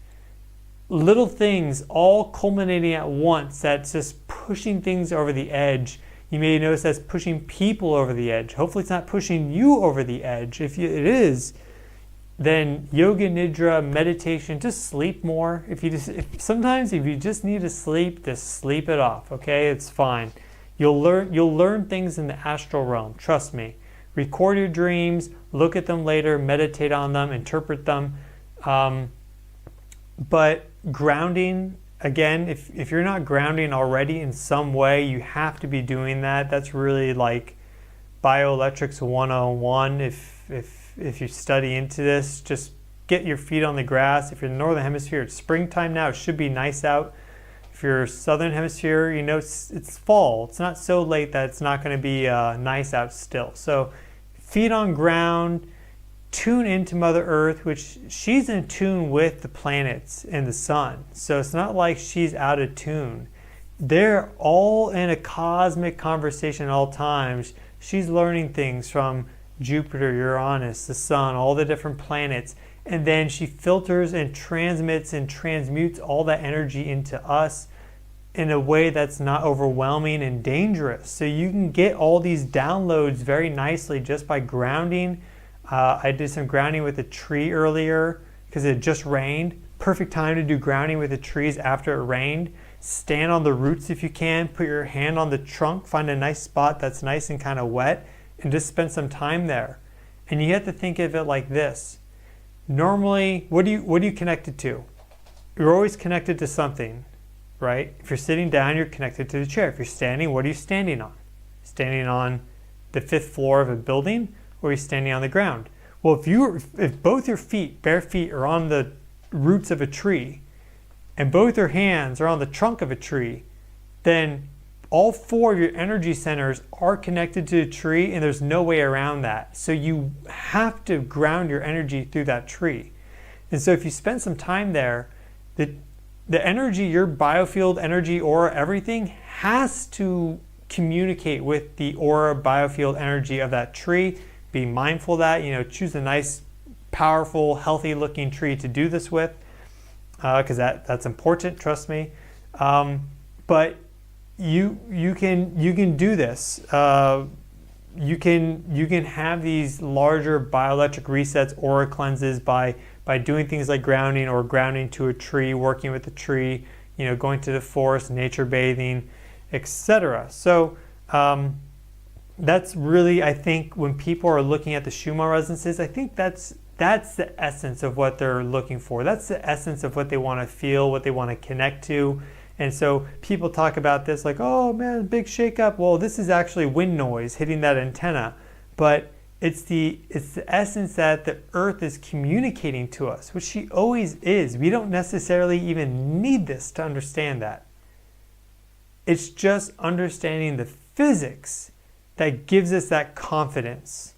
little things all culminating at once that's just pushing things over the edge. You may notice that's pushing people over the edge. Hopefully it's not pushing you over the edge. If it is, then yoga nidra, meditation, just sleep more. Sometimes if you just need to sleep, just sleep it off, okay? It's fine. You'll learn things in the astral realm, trust me. Record your dreams, look at them later, meditate on them, interpret them. But grounding again, if you're not grounding already in some way, you have to be doing that. That's really like bioelectrics 101. If you study into this, just get your feet on the grass. If you're in the northern hemisphere, it's springtime now. It should be nice out. If you're southern hemisphere, you know, it's fall. It's not so late that it's not going to be nice out still. So feet on ground, tune into Mother Earth, which she's in tune with the planets and the sun. So it's not like she's out of tune. They're all in a cosmic conversation at all times. She's learning things from Jupiter, Uranus, the sun, all the different planets. And then she filters and transmits and transmutes all that energy into us in a way that's not overwhelming and dangerous. So you can get all these downloads very nicely just by grounding. I did some grounding with a tree earlier because it just rained. Perfect time to do grounding with the trees after it rained. Stand on the roots if you can. Put your hand on the trunk. Find a nice spot that's nice and kind of wet and just spend some time there. And you have to think of it like this. Normally, what are you connected to? You're always connected to something, right? If you're sitting down, you're connected to the chair. If you're standing, what are you standing on? Standing on the 5th floor of a building, or are you standing on the ground? Well, if both your feet, bare feet, are on the roots of a tree, and both your hands are on the trunk of a tree, then all 4 of your energy centers are connected to the tree, and there's no way around that. So you have to ground your energy through that tree. And so if you spend some time there, the energy, your biofield energy, aura, everything has to communicate with the aura, biofield energy of that tree. Be mindful of that. You know, choose a nice, powerful, healthy looking tree to do this with, because that's important, trust me. But you can do this. You can have these larger bioelectric resets, aura cleanses by doing things like grounding or grounding to a tree, working with the tree, you know, going to the forest, nature bathing, etc. So that's really, I think, when people are looking at the Schumann resonances, I think that's the essence of what they're looking for. That's the essence of what they want to feel, what they want to connect to. And so people talk about this like, oh man, big shakeup. Well, this is actually wind noise hitting that antenna. But it's the essence that the Earth is communicating to us, which she always is. We don't necessarily even need this to understand that. It's just understanding the physics that gives us that confidence.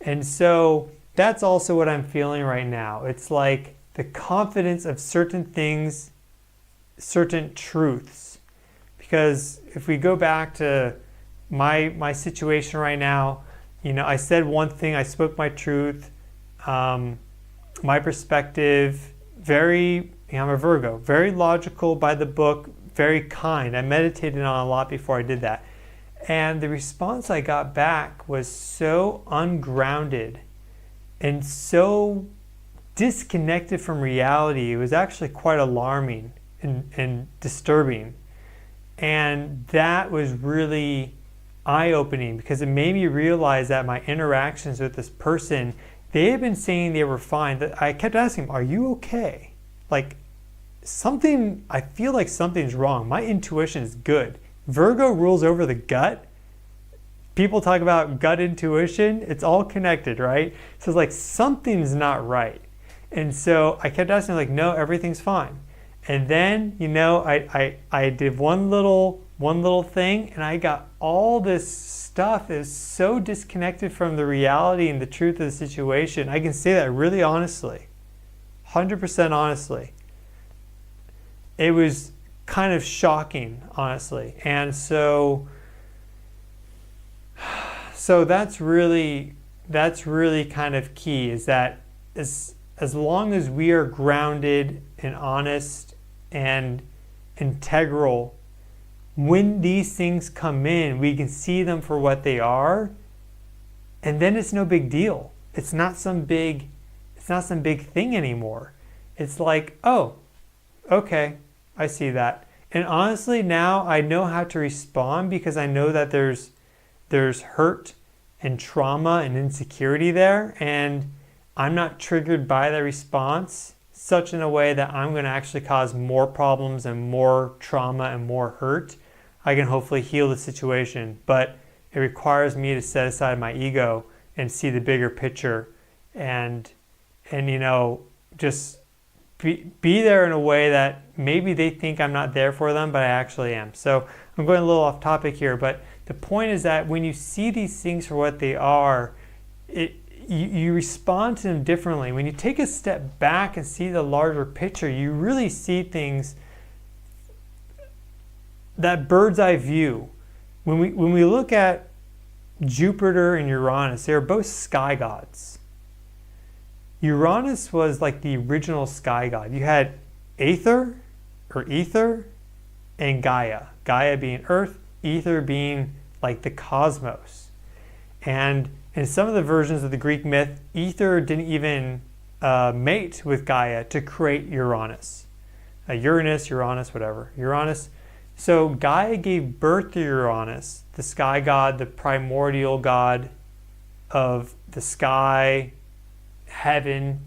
And so that's also what I'm feeling right now. It's like the confidence of certain things, certain truths. Because if we go back to my situation right now, you know, I said one thing, I spoke my truth, my perspective, I'm a Virgo, very logical, by the book, very kind. I meditated on a lot before I did that. And the response I got back was so ungrounded and so disconnected from reality. It was actually quite alarming and disturbing. And that was really eye-opening because it made me realize that my interactions with this person, they had been saying they were fine. That I kept asking them, are you okay? Like I feel like something's wrong. My intuition is good. Virgo rules over the gut. People talk about gut intuition. It's all connected, right? So it's like something's not right. And so I kept asking, like, no, everything's fine. And then, you know, I did one little thing, and I got all this stuff that is so disconnected from the reality and the truth of the situation. I can say that really honestly, 100% honestly. It was kind of shocking, honestly. And so that's really kind of key, is that as long as we are grounded and honest and integral, when these things come in, we can see them for what they are, and then it's no big deal. It's not some big thing anymore. It's like, oh, okay, I see that. And honestly, now I know how to respond because I know that there's hurt and trauma and insecurity there, and I'm not triggered by the response. such in a way that I'm going to actually cause more problems and more trauma and more hurt, I can hopefully heal the situation. But it requires me to set aside my ego and see the bigger picture and just be there in a way that maybe they think I'm not there for them, but I actually am. So I'm going a little off topic here, but the point is that when you see these things for what they are, you respond to them differently. When you take a step back and see the larger picture, you really see things, that bird's eye view. When we look at Jupiter and Uranus, they are both sky gods. Uranus was like the original sky god. You had ether, and Gaia. Gaia being Earth, ether being like the cosmos. And in some of the versions of the Greek myth, ether didn't even mate with Gaia to create Uranus. Uranus, whatever. Uranus. So Gaia gave birth to Uranus, the sky god, the primordial god of the sky, heaven,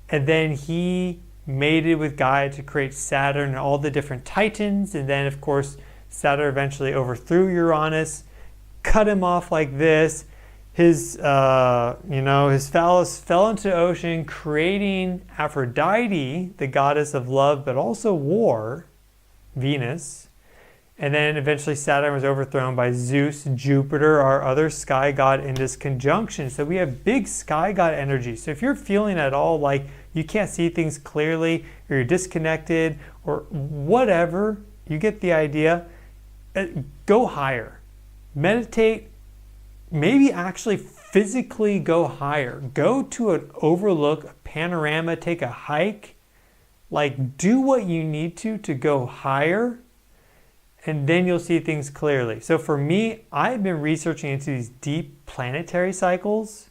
and then he mated with Gaia to create Saturn and all the different titans, and then of course Saturn eventually overthrew Uranus, cut him off like this. His phallus fell into the ocean, creating Aphrodite, the goddess of love but also war, Venus. And then eventually Saturn was overthrown by Zeus, Jupiter, our other sky god, in this conjunction. So we have big sky god energy. So if you're feeling at all like you can't see things clearly, or you're disconnected, or whatever, you get the idea, go higher. Meditate, maybe actually physically go higher. Go to an overlook, a panorama, take a hike. Like, do what you need to go higher, and then you'll see things clearly. So for me, I've been researching into these deep planetary cycles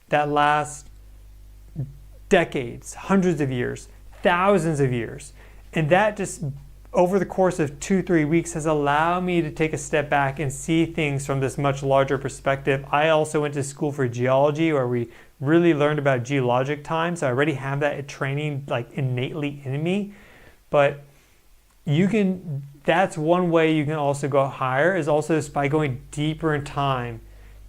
that last decades, hundreds of years, thousands of years. And that just over the course of 2-3 weeks has allowed me to take a step back and see things from this much larger perspective. I also went to school for geology, where we really learned about geologic time. So I already have that training like innately in me. But that's one way you can also go higher, is also just by going deeper in time,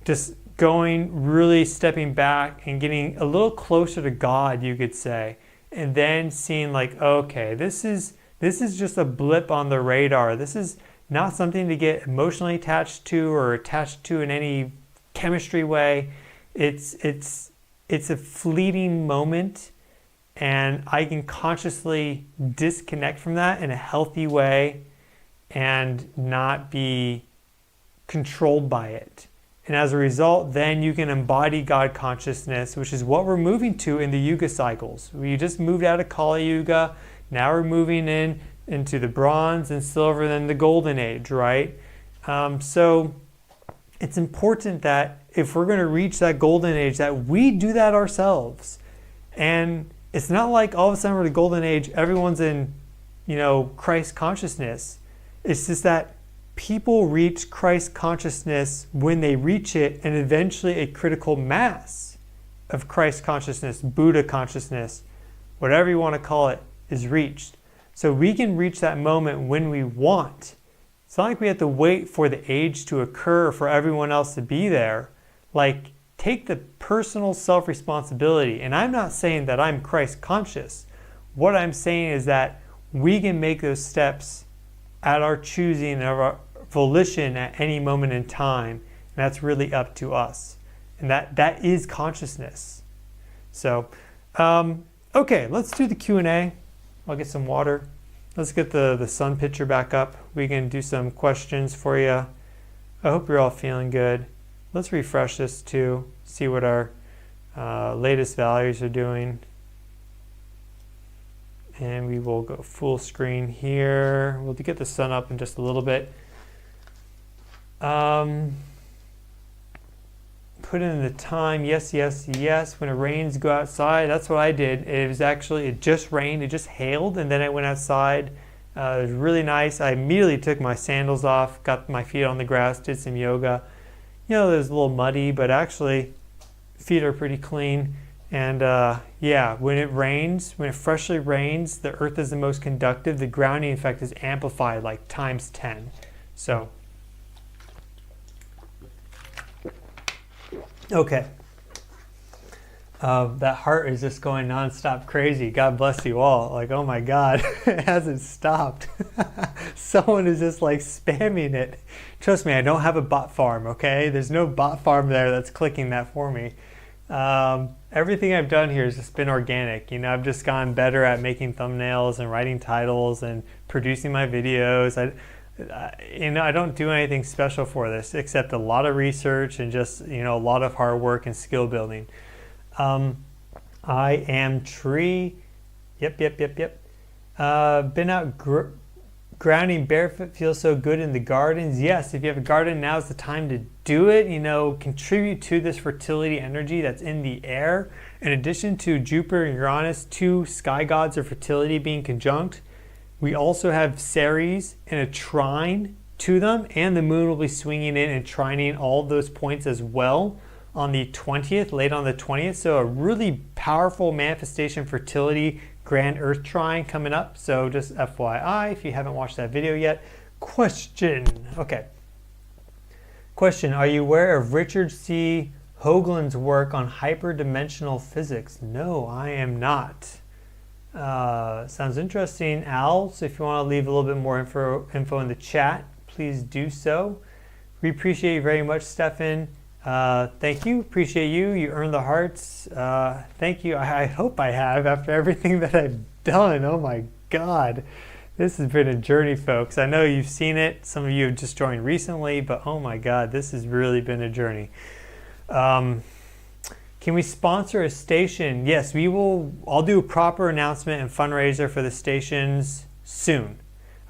just going, really stepping back and getting a little closer to God, you could say, and then seeing like, okay, this is just a blip on the radar. This is not something to get emotionally attached to or attached to in any chemistry way. It's a fleeting moment, and I can consciously disconnect from that in a healthy way and not be controlled by it. And as a result, then you can embody God consciousness, which is what we're moving to in the Yuga cycles. We just moved out of Kali Yuga. Now we're moving into the Bronze and Silver, then the Golden Age, right? So it's important that if we're going to reach that Golden Age, that we do that ourselves. And it's not like all of a sudden we're the Golden Age, everyone's in, Christ consciousness. It's just that people reach Christ consciousness when they reach it, and eventually a critical mass of Christ consciousness, Buddha consciousness, whatever you want to call it, is reached. So we can reach that moment when we want. It's not like we have to wait for the age to occur or for everyone else to be there. Like, take the personal self-responsibility. And I'm not saying that I'm Christ conscious. What I'm saying is that we can make those steps at our choosing and our volition at any moment in time. And that's really up to us. And that is consciousness. So, okay, let's do the Q&A. I'll get some water. Let's get the sun picture back up. We can do some questions for you. I hope you're all feeling good. Let's refresh this too, see what our latest values are doing. And we will go full screen here. We'll get the sun up in just a little bit. Put in the time, yes. When it rains, go outside. That's what I did. It just rained, it just hailed, and then I went outside. It was really nice. I immediately took my sandals off, got my feet on the grass, did some yoga. It was a little muddy, but actually feet are pretty clean. And yeah, when it rains, when it freshly rains, the earth is the most conductive. The grounding effect is amplified like times 10. So, okay. That heart is just going nonstop crazy. God bless you all. Like, oh my God, it hasn't stopped. Someone is just like spamming it. Trust me, I don't have a bot farm, okay? There's no bot farm there that's clicking that for me. Everything I've done here has just been organic. You know, I've just gotten better at making thumbnails and writing titles and producing my videos. You know, I don't do anything special for this except a lot of research and just, you know, a lot of hard work and skill building. I am Trine. Yep. Been out grounding barefoot, feels so good in the gardens. Yes, if you have a garden, now's the time to do it. You know, contribute to this fertility energy that's in the air. In addition to Jupiter and Uranus, 2 sky gods of fertility being conjunct, we also have Ceres and a trine to them, and the moon will be swinging in and trining all of those points as well on the 20th, late on the 20th. So a really powerful manifestation fertility grand earth trine coming up. So just FYI, if you haven't watched that video yet. Question. Okay. Question. Are you aware of Richard C. Hoagland's work on hyperdimensional physics? No, I am not. Sounds interesting, Al. So if you want to leave a little bit more info in the chat, please do so. We appreciate you very much, Stefan. Thank you. Appreciate you. You earned the hearts. Thank you. I hope I have after everything that I've done. Oh my God. This has been a journey, folks. I know you've seen it. Some of you have just joined recently, but oh my God, this has really been a journey. Can we sponsor a station? Yes, we will. I'll do a proper announcement and fundraiser for the stations soon.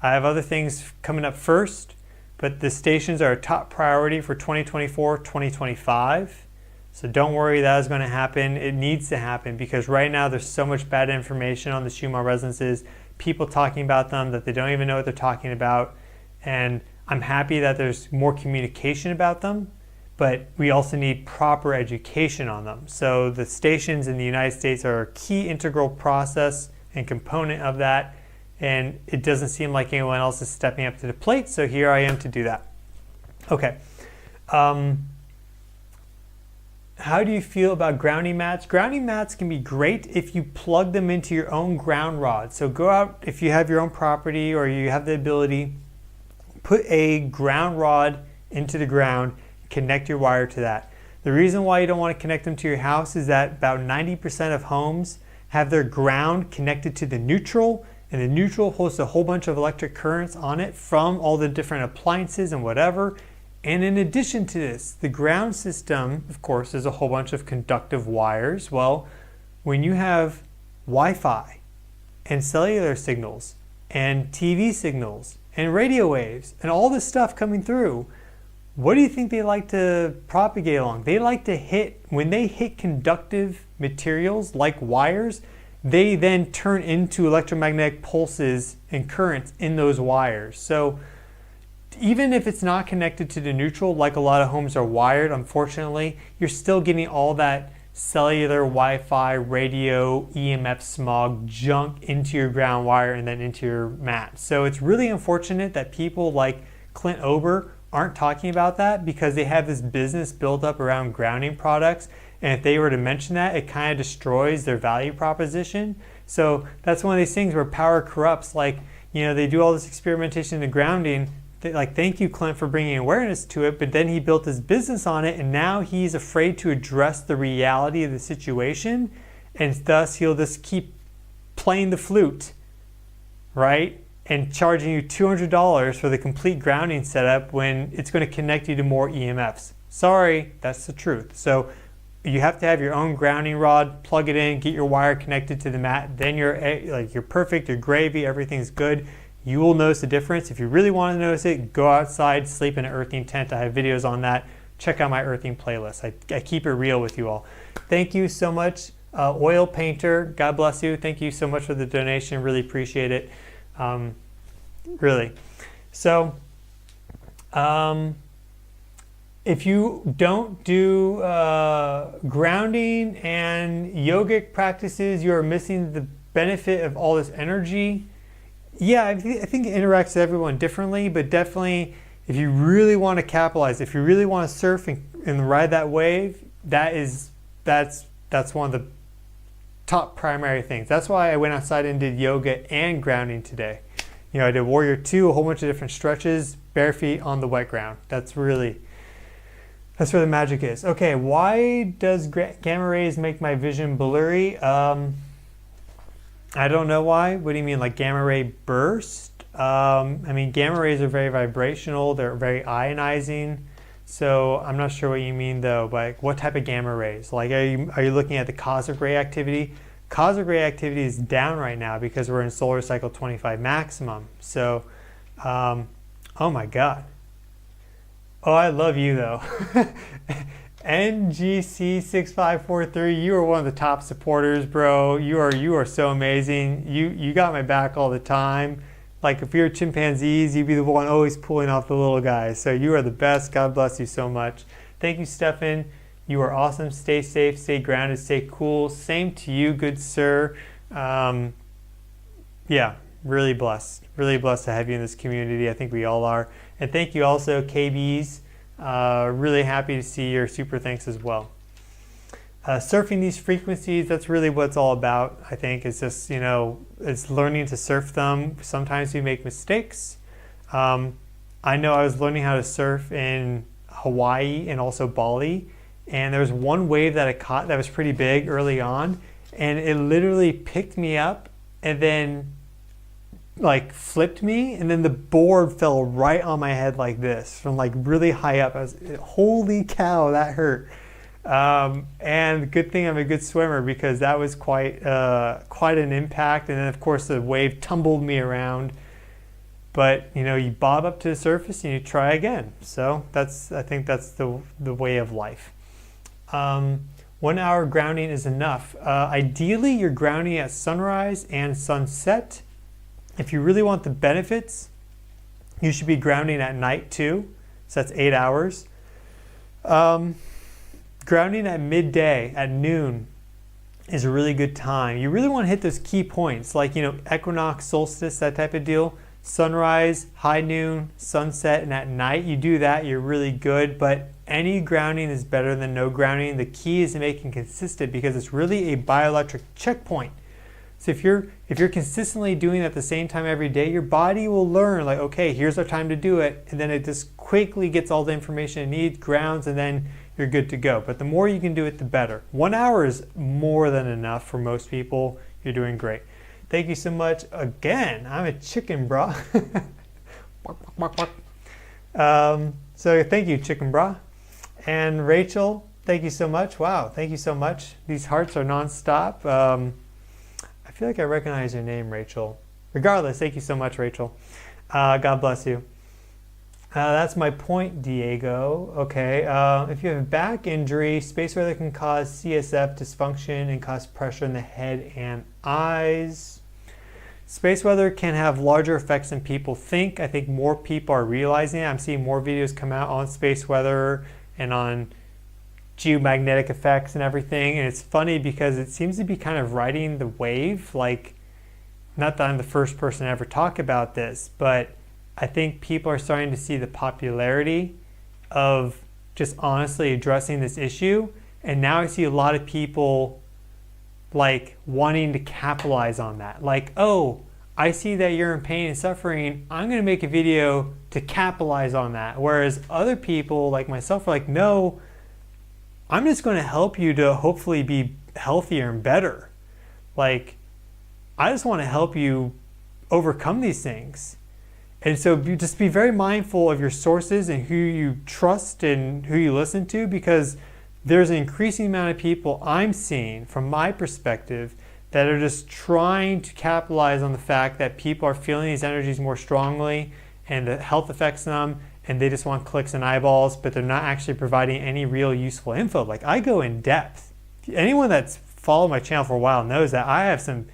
I have other things coming up first, but the stations are a top priority for 2024, 2025. So don't worry, that is going to happen. It needs to happen because right now there's so much bad information on the Schumann resonances, people talking about them that they don't even know what they're talking about. And I'm happy that there's more communication about them, but we also need proper education on them. So the stations in the United States are a key integral process and component of that. And it doesn't seem like anyone else is stepping up to the plate, so here I am to do that. Okay. How do you feel about grounding mats? Grounding mats can be great if you plug them into your own ground rod. So go out, if you have your own property or you have the ability, put a ground rod into the ground, connect your wire to that. The reason why you don't want to connect them to your house is that about 90% of homes have their ground connected to the neutral, and the neutral hosts a whole bunch of electric currents on it from all the different appliances and whatever. And in addition to this, the ground system, of course, is a whole bunch of conductive wires. Well, when you have Wi-Fi and cellular signals and TV signals and radio waves and all this stuff coming through, what do you think they like to propagate along? They like to hit, when they hit conductive materials like wires, they then turn into electromagnetic pulses and currents in those wires. So even if it's not connected to the neutral, like a lot of homes are wired, unfortunately, you're still getting all that cellular, Wi-Fi, radio, EMF smog junk into your ground wire and then into your mat. So it's really unfortunate that people like Clint Ober aren't talking about that because they have this business built up around grounding products. And if they were to mention that, it kind of destroys their value proposition. So that's one of these things where power corrupts. Like, you know, they do all this experimentation in the grounding. Like, thank you, Clint, for bringing awareness to it. But then he built his business on it. And now he's afraid to address the reality of the situation. And thus, he'll just keep playing the flute, right? And charging you $200 for the complete grounding setup when it's going to connect you to more EMFs. Sorry, that's the truth. So you have to have your own grounding rod, plug it in, get your wire connected to the mat. Then you're perfect, you're gravy, everything's good. You will notice the difference. If you really want to notice it, go outside, sleep in an earthing tent. I have videos on that. Check out my earthing playlist. I keep it real with you all. Thank you so much, Oil Painter. God bless you. Thank you so much for the donation. Really appreciate it. Really. So, if you don't do grounding and yogic practices, you are missing the benefit of all this energy. Yeah, I think it interacts with everyone differently, but definitely if you really want to capitalize, if you really want to surf and ride that wave, that's one of the top primary things. That's why I went outside and did yoga and grounding today. You know, I did Warrior 2, a whole bunch of different stretches, bare feet on the wet ground. That's where the magic is. Okay, why does gamma rays make my vision blurry? I don't know why. What do you mean, like gamma ray burst? I mean, gamma rays are very vibrational. They're very ionizing. So I'm not sure what you mean though. Like, what type of gamma rays? Like, are you looking at the cosmic ray activity? Cosmic ray activity is down right now because we're in solar cycle 25 maximum. So, oh my God. Oh, I love you though. NGC6543, you are one of the top supporters, bro. You are so amazing. You got my back all the time. Like, if you're chimpanzees, you'd be the one always pulling off the little guys. So you are the best. God bless you so much. Thank you, Stefan. You are awesome. Stay safe, stay grounded, stay cool. Same to you, good sir. Yeah, really blessed. Really blessed to have you in this community. I think we all are. And thank you also, KBs. Really happy to see your super thanks as well. Surfing these frequencies, that's really what it's all about. I think it's just, you know, it's learning to surf them. Sometimes we make mistakes. I know I was learning how to surf in Hawaii and also Bali, and there was one wave that I caught that was pretty big early on, and it literally picked me up and then like flipped me, and then the board fell right on my head like this from like really high up. I was, holy cow, that hurt. And good thing I'm a good swimmer, because that was quite an impact. And then of course the wave tumbled me around, but you know, you bob up to the surface and you try again. So I think that's the way of life. 1 hour grounding is enough. Ideally you're grounding at sunrise and sunset. If you really want the benefits, you should be grounding at night too. So that's 8 hours. Grounding at midday, at noon, is a really good time. You really want to hit those key points, like, you know, equinox, solstice, that type of deal. Sunrise, high noon, sunset, and at night you do that, you're really good. But any grounding is better than no grounding. The key is to making consistent, because it's really a bioelectric checkpoint. So if you're consistently doing it at the same time every day, your body will learn, like, okay, here's our time to do it, and then it just quickly gets all the information it needs, grounds, and then you're good to go. But the more you can do it, the better. 1 hour is more than enough for most people. You're doing great. Thank you so much. Again, I'm a chicken bra. So thank you, chicken bra. And Rachel, thank you so much. Wow, thank you so much. These hearts are nonstop. I feel like I recognize your name, Rachel. Regardless, thank you so much, Rachel. God bless you. That's my point, Diego. Okay, if you have a back injury, space weather can cause CSF dysfunction and cause pressure in the head and eyes. Space weather can have larger effects than people think. I think more people are realizing it. I'm seeing more videos come out on space weather and on geomagnetic effects and everything. And it's funny because it seems to be kind of riding the wave. Like, not that I'm the first person to ever talk about this, but I think people are starting to see the popularity of just honestly addressing this issue. And now I see a lot of people like wanting to capitalize on that. Like, oh, I see that you're in pain and suffering. I'm going to make a video to capitalize on that. Whereas other people like myself are like, no, I'm just going to help you to hopefully be healthier and better. Like, I just want to help you overcome these things. And so just be very mindful of your sources and who you trust and who you listen to, because there's an increasing amount of people I'm seeing from my perspective that are just trying to capitalize on the fact that people are feeling these energies more strongly and the health effects on them, and they just want clicks and eyeballs, but they're not actually providing any real useful info. Like, I go in depth. Anyone that's followed my channel for a while knows that I have some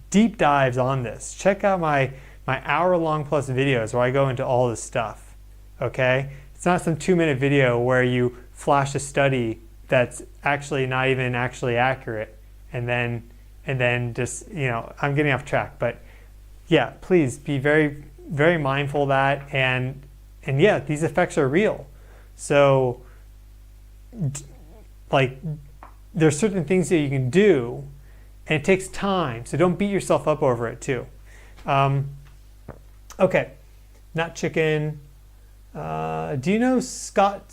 deep dives on this. Check out my hour-long plus videos where I go into all this stuff, okay? It's not some 2-minute video where you flash a study that's actually not even actually accurate, and then just, you know, I'm getting off track, but yeah, please be very, very mindful of that, and yeah, these effects are real. So like, there's certain things that you can do, and it takes time, so don't beat yourself up over it too. Okay, not chicken. Do you know Scott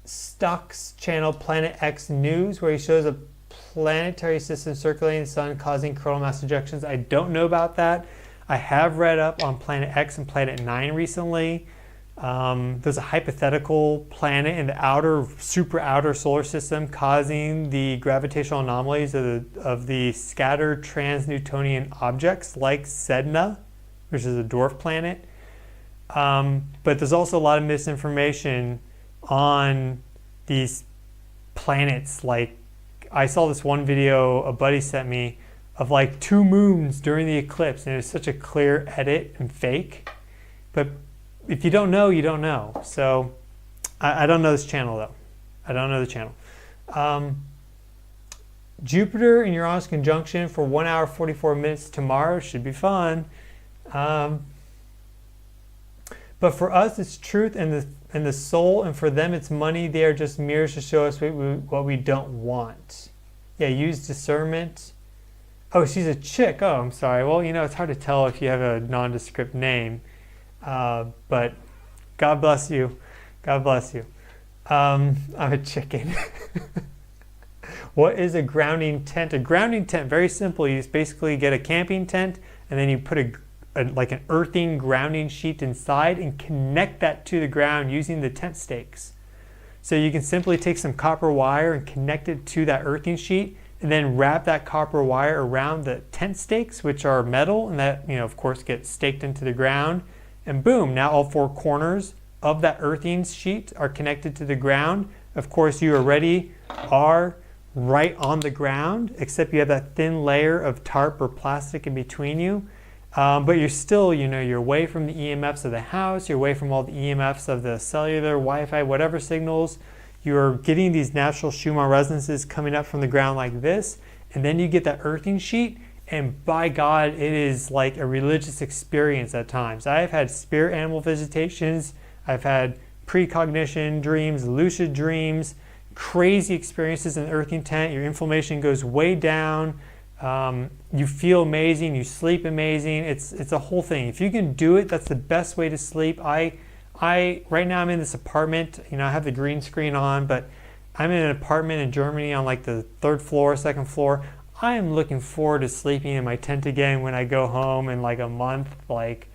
Stock's channel Planet X News, where he shows a planetary system circulating the sun causing coronal mass ejections? I don't know about that. I have read up on Planet X and Planet 9 recently. There's a hypothetical planet in the super outer solar system causing the gravitational anomalies of the scattered trans-Newtonian objects like Sedna, which is a dwarf planet. But there's also a lot of misinformation on these planets. Like, I saw this one video a buddy sent me of like 2 moons during the eclipse, and it was such a clear edit and fake. But if you don't know, you don't know. So I don't know this channel though. I don't know the channel. Jupiter and Uranus conjunction for 1 hour 44 minutes tomorrow should be fun. But for us, it's truth and the soul, and for them, it's money. They are just mirrors to show us what we don't want. Yeah, use discernment. Oh, she's a chick. Oh, I'm sorry. Well, you know, it's hard to tell if you have a nondescript name. But God bless you. God bless you. I'm a chicken. What is a grounding tent? A grounding tent, very simple. You just basically get a camping tent, and then you put like an earthing grounding sheet inside and connect that to the ground using the tent stakes. So you can simply take some copper wire and connect it to that earthing sheet, and then wrap that copper wire around the tent stakes, which are metal, and that, you know, of course, gets staked into the ground. And boom, now all 4 corners of that earthing sheet are connected to the ground. Of course, you already are right on the ground, except you have that thin layer of tarp or plastic in between you. But you're still, you know, you're away from the EMFs of the house, you're away from all the EMFs of the cellular, Wi-Fi, whatever signals. You're getting these natural Schumann resonances coming up from the ground like this, and then you get that earthing sheet, and by God, it is like a religious experience at times. I've had spirit animal visitations, I've had precognition dreams, lucid dreams, crazy experiences in the earthing tent. Your inflammation goes way down. You feel amazing, you sleep amazing. It's a whole thing. If you can do it, that's the best way to sleep. Right now I'm in this apartment, you know, I have the green screen on, but I'm in an apartment in Germany on like the 3rd floor, 2nd floor. I am looking forward to sleeping in my tent again when I go home in like a month. Like,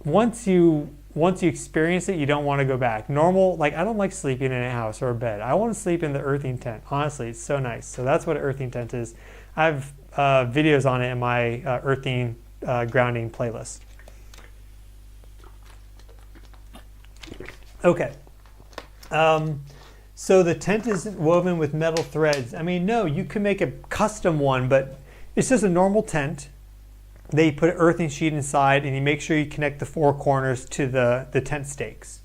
once you experience it, you don't want to go back. Normal, like, I don't like sleeping in a house or a bed. I want to sleep in the earthing tent. Honestly, it's so nice. So that's what an earthing tent is. I have videos on it in my earthing grounding playlist. Okay. So the tent is woven with metal threads. I mean, no, you can make a custom one, but it's just a normal tent. They put an earthing sheet inside, and you make sure you connect the 4 corners to the tent stakes.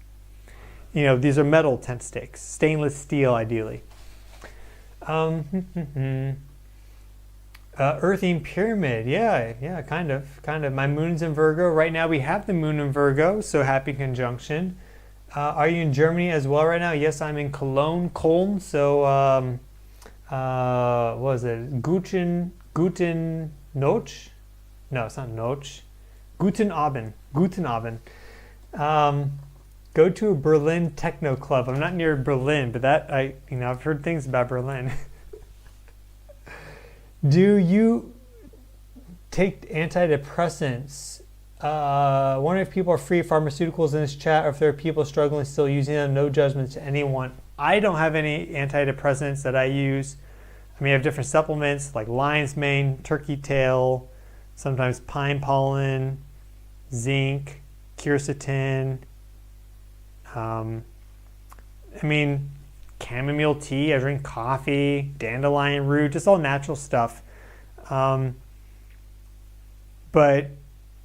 You know, these are metal tent stakes, stainless steel ideally. Earthing pyramid, yeah, kind of. My moon's in Virgo. Right now we have the moon in Virgo, so happy conjunction. Are you in Germany as well right now? Yes, I'm in Cologne. So, what was it? Guten Noche? No, it's not Noche. Guten Abend. Go to a Berlin techno club. I'm not near Berlin, but I've heard things about Berlin. Do you take antidepressants? Wondering if people are free of pharmaceuticals in this chat, or if there are people struggling still using them. No judgment to anyone. I don't have any antidepressants that I use. I mean, I have different supplements like lion's mane, turkey tail, sometimes pine pollen, zinc, quercetin. I mean, chamomile tea. I drink coffee, dandelion root, just all natural stuff. But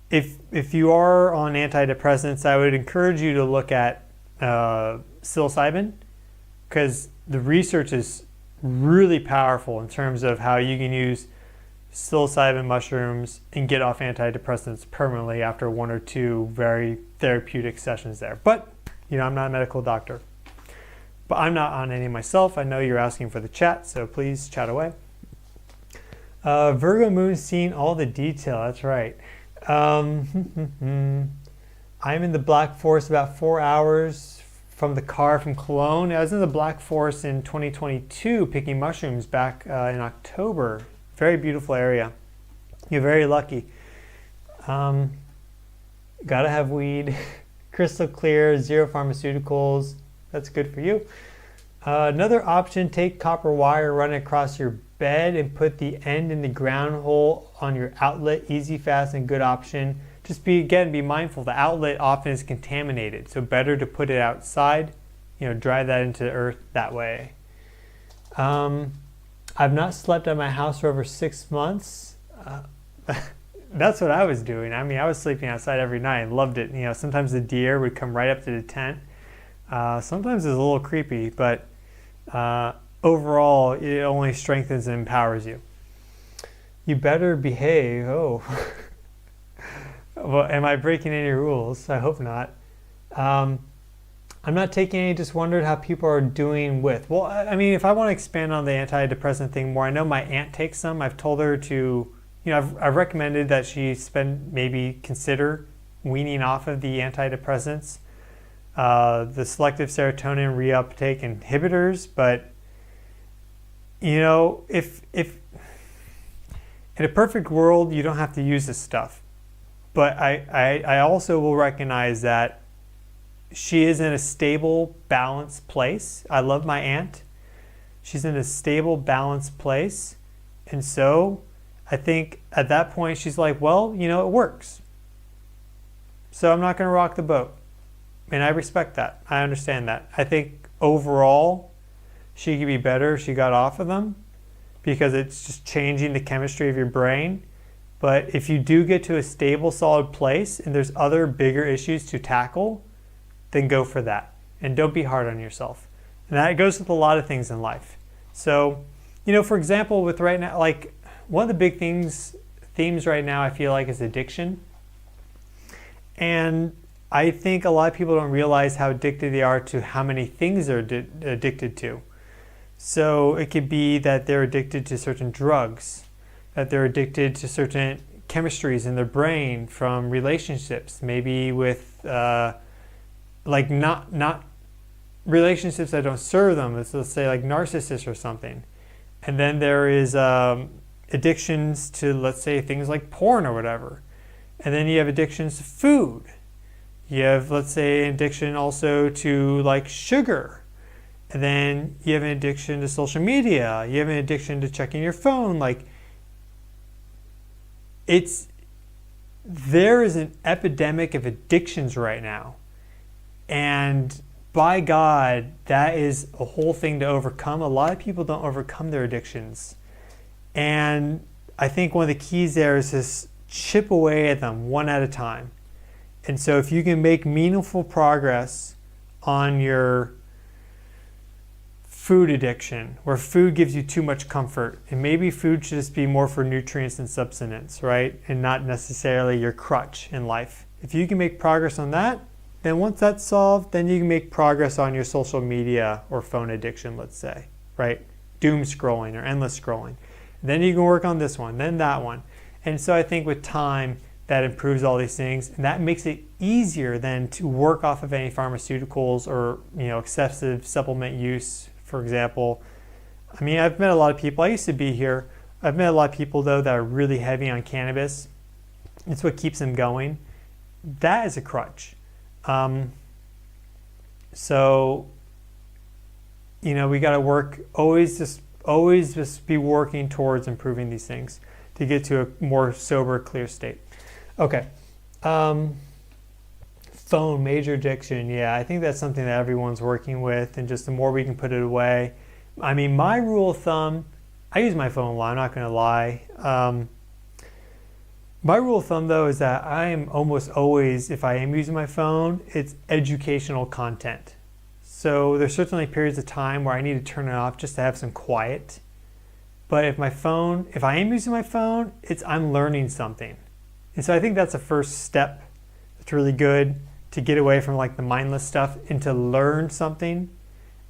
if you are on antidepressants, I would encourage you to look at psilocybin, because the research is really powerful in terms of how you can use psilocybin mushrooms and get off antidepressants permanently after 1 or 2 very therapeutic sessions there. But, I'm not a medical doctor. But I'm not on any myself. I know you're asking for the chat, so please chat away. Virgo moon seen all the detail. That's right. I'm in the Black Forest about 4 hours from the car from Cologne. I was in the Black Forest in 2022 picking mushrooms back in October. Very beautiful area. You're very lucky. Gotta have weed. Crystal clear, 0 pharmaceuticals. That's good for you. Another option, take copper wire, run it across your bed and put the end in the ground hole on your outlet. Easy, fast, and good option. Just be mindful. The outlet often is contaminated, so better to put it outside. Drive that into the earth that way. I've not slept at my house for over 6 months. That's what I was doing. I was sleeping outside every night and loved it. Sometimes the deer would come right up to the tent. Sometimes it's a little creepy, but overall, it only strengthens and empowers you. You better behave. Oh. Well, am I breaking any rules? I hope not. I'm not taking any, just wondered how people are doing with. Well, if I want to expand on the antidepressant thing more, I know my aunt takes some. I've told her to, I've recommended that she maybe consider weaning off of the antidepressants, the selective serotonin reuptake inhibitors. But, if in a perfect world, you don't have to use this stuff. But I also will recognize that she is in a stable, balanced place. I love my aunt. She's in a stable, balanced place. And so I think at that point, she's like, well, it works. So I'm not going to rock the boat. And I respect that. I understand that. I think overall, she could be better if she got off of them, because it's just changing the chemistry of your brain. But if you do get to a stable, solid place and there's other bigger issues to tackle, then go for that. And don't be hard on yourself. And that goes with a lot of things in life. So, for example, with right now, like one of the big themes right now, I feel like, is addiction. And I think a lot of people don't realize how addicted they are to how many things they're addicted to. So it could be that they're addicted to certain drugs, that they're addicted to certain chemistries in their brain from relationships, maybe with not relationships that don't serve them. Let's say like narcissists or something. And then there is addictions to, let's say, things like porn or whatever. And then you have addictions to food. You have, let's say, an addiction also to like sugar. And then you have an addiction to social media. You have an addiction to checking your phone. There is an epidemic of addictions right now. And by God, that is a whole thing to overcome. A lot of people don't overcome their addictions. And I think one of the keys there is to chip away at them one at a time. And so if you can make meaningful progress on your food addiction, where food gives you too much comfort, and maybe food should just be more for nutrients and substance, right? And not necessarily your crutch in life. If you can make progress on that, then once that's solved, then you can make progress on your social media or phone addiction, let's say, right? Doom scrolling or endless scrolling. Then you can work on this one, then that one. And so I think with time, that improves all these things, and that makes it easier then to work off of any pharmaceuticals or excessive supplement use, for example. I've met a lot of people. I used to be here. I've met a lot of people though that are really heavy on cannabis. It's what keeps them going. That is a crutch. So we got to work. Always just be working towards improving these things to get to a more sober, clear state. Okay. Phone, major addiction. Yeah, I think that's something that everyone's working with, and just the more we can put it away. My rule of thumb, I use my phone a lot, I'm not going to lie. My rule of thumb, though, is that I am almost always, if I am using my phone, it's educational content. So there's certainly periods of time where I need to turn it off just to have some quiet. But if I am using my phone, I'm learning something. And so I think that's a first step. It's really good to get away from like the mindless stuff and to learn something,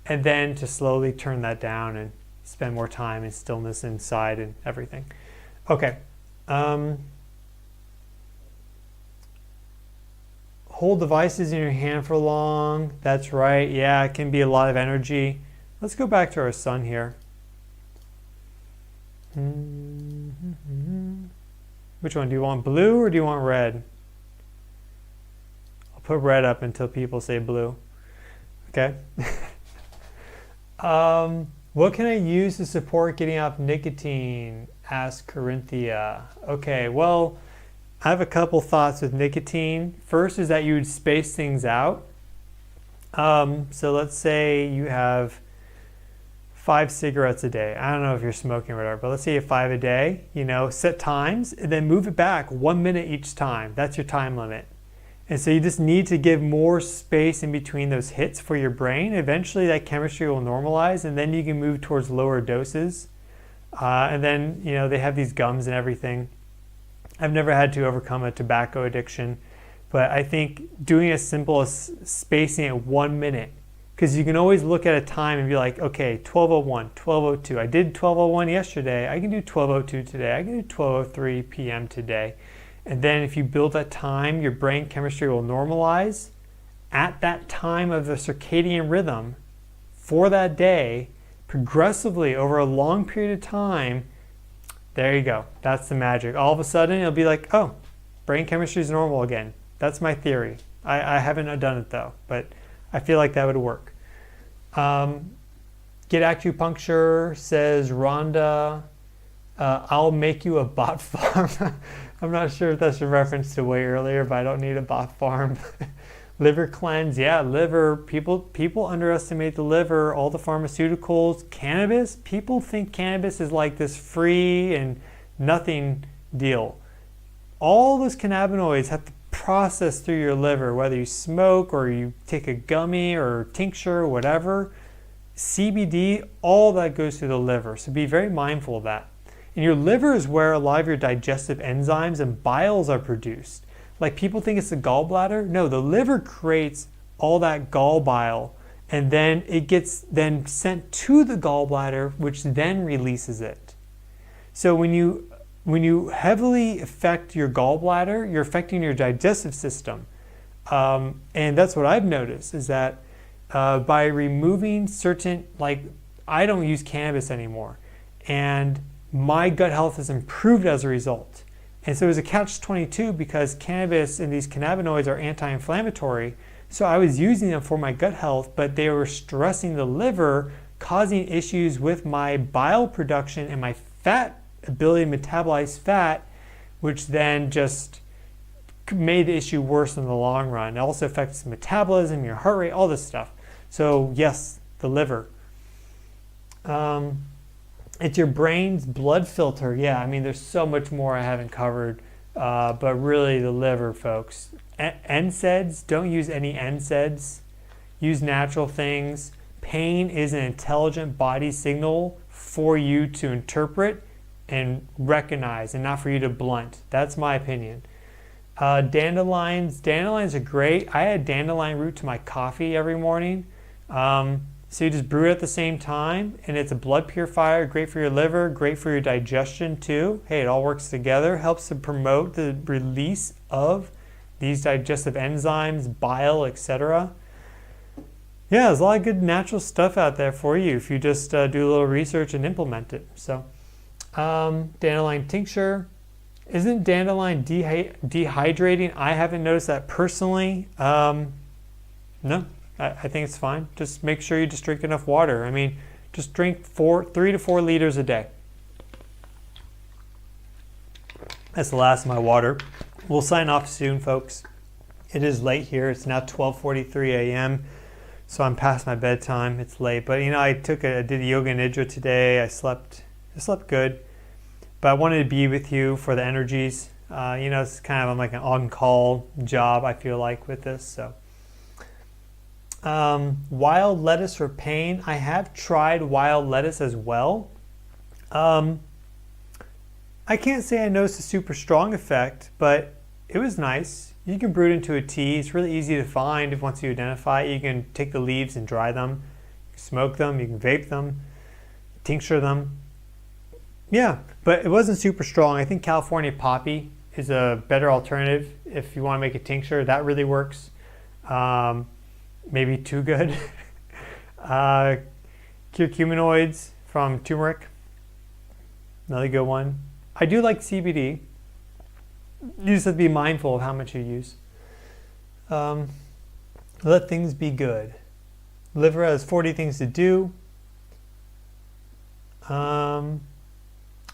and then to slowly turn that down and spend more time in stillness inside and everything. Okay. Hold devices in your hand for long. That's right. Yeah, it can be a lot of energy. Let's go back to our sun here. Which one? Do you want blue or do you want red? I'll put red up until people say blue. Okay. What can I use to support getting off nicotine? Asked Corinthia. Okay, well, I have a couple thoughts with nicotine. First is that you would space things out. So let's say you have 5 cigarettes a day. I don't know if you're smoking or whatever, but let's say you have 5 a day, set times and then move it back 1 minute each time. That's your time limit. And so you just need to give more space in between those hits for your brain. Eventually that chemistry will normalize and then you can move towards lower doses. And then, they have these gums and everything. I've never had to overcome a tobacco addiction, but I think doing as simple as spacing it 1 minute, because you can always look at a time and be like, okay, 12:01, 12:02. I did 12:01 yesterday. I can do 12:02 today. I can do 12:03 p.m. today. And then if you build that time, your brain chemistry will normalize at that time of the circadian rhythm for that day, progressively over a long period of time. There you go. That's the magic. All of a sudden, it'll be like, oh, brain chemistry is normal again. That's my theory. I haven't done it though, but I feel like that would work. Get acupuncture, says Rhonda. I'll make you a bot farm. I'm not sure if that's a reference to way earlier, but I don't need a bot farm. Liver cleanse, yeah, liver. People underestimate the liver, all the pharmaceuticals, cannabis. People think cannabis is like this free and nothing deal. All those cannabinoids have to process through your liver, whether you smoke or you take a gummy or tincture or whatever. CBD, all that goes through the liver. So be very mindful of that. And your liver is where a lot of your digestive enzymes and biles are produced. Like people think it's the gallbladder. No, the liver creates all that gall bile and then it gets then sent to the gallbladder, which then releases it. So when you heavily affect your gallbladder, you're affecting your digestive system. And that's what I've noticed is that by removing certain, like I don't use cannabis anymore. And my gut health has improved as a result. And so it was a catch-22 because cannabis and these cannabinoids are anti-inflammatory. So I was using them for my gut health, but they were stressing the liver, causing issues with my bile production and my fat ability to metabolize fat, which then just made the issue worse in the long run. It also affects metabolism, your heart rate, all this stuff. So yes, the liver. It's your brain's blood filter. Yeah, I mean, there's so much more I haven't covered, but really the liver, folks. NSAIDs, don't use any NSAIDs. Use natural things. Pain is an intelligent body signal for you to interpret and recognize and not for you to blunt. That's my opinion. Dandelions are great. I add dandelion root to my coffee every morning. So you just brew it at the same time, and it's a blood purifier, great for your liver, great for your digestion too. Hey, it all works together, helps to promote the release of these digestive enzymes, bile, etc. Yeah, there's a lot of good natural stuff out there for you if you just do a little research and implement it. So, dandelion tincture. Isn't dandelion dehydrating? I haven't noticed that personally. No. I think it's fine. Just make sure you just drink enough water. I mean, just drink 3 to 4 liters a day. That's the last of my water. We'll sign off soon, folks. It is late here. It's now 12:43 a.m. So I'm past my bedtime. It's late, but I did yoga nidra today. I slept good, but I wanted to be with you for the energies. It's kind of like an on-call job. I feel like with this, so. Wild lettuce for pain. I have tried wild lettuce as well. I can't say I noticed a super strong effect, but it was nice. You can brew it into a tea. It's really easy to find once you identify it. You can take the leaves and dry them. You can smoke them. You can vape them, tincture them. Yeah, but it wasn't super strong. I think California poppy is a better alternative if you want to make a tincture. That really works. Maybe too good. Curcuminoids from turmeric. Another good one. I do like CBD. You just have to be mindful of how much you use. Let things be good. Liver has 40 things to do.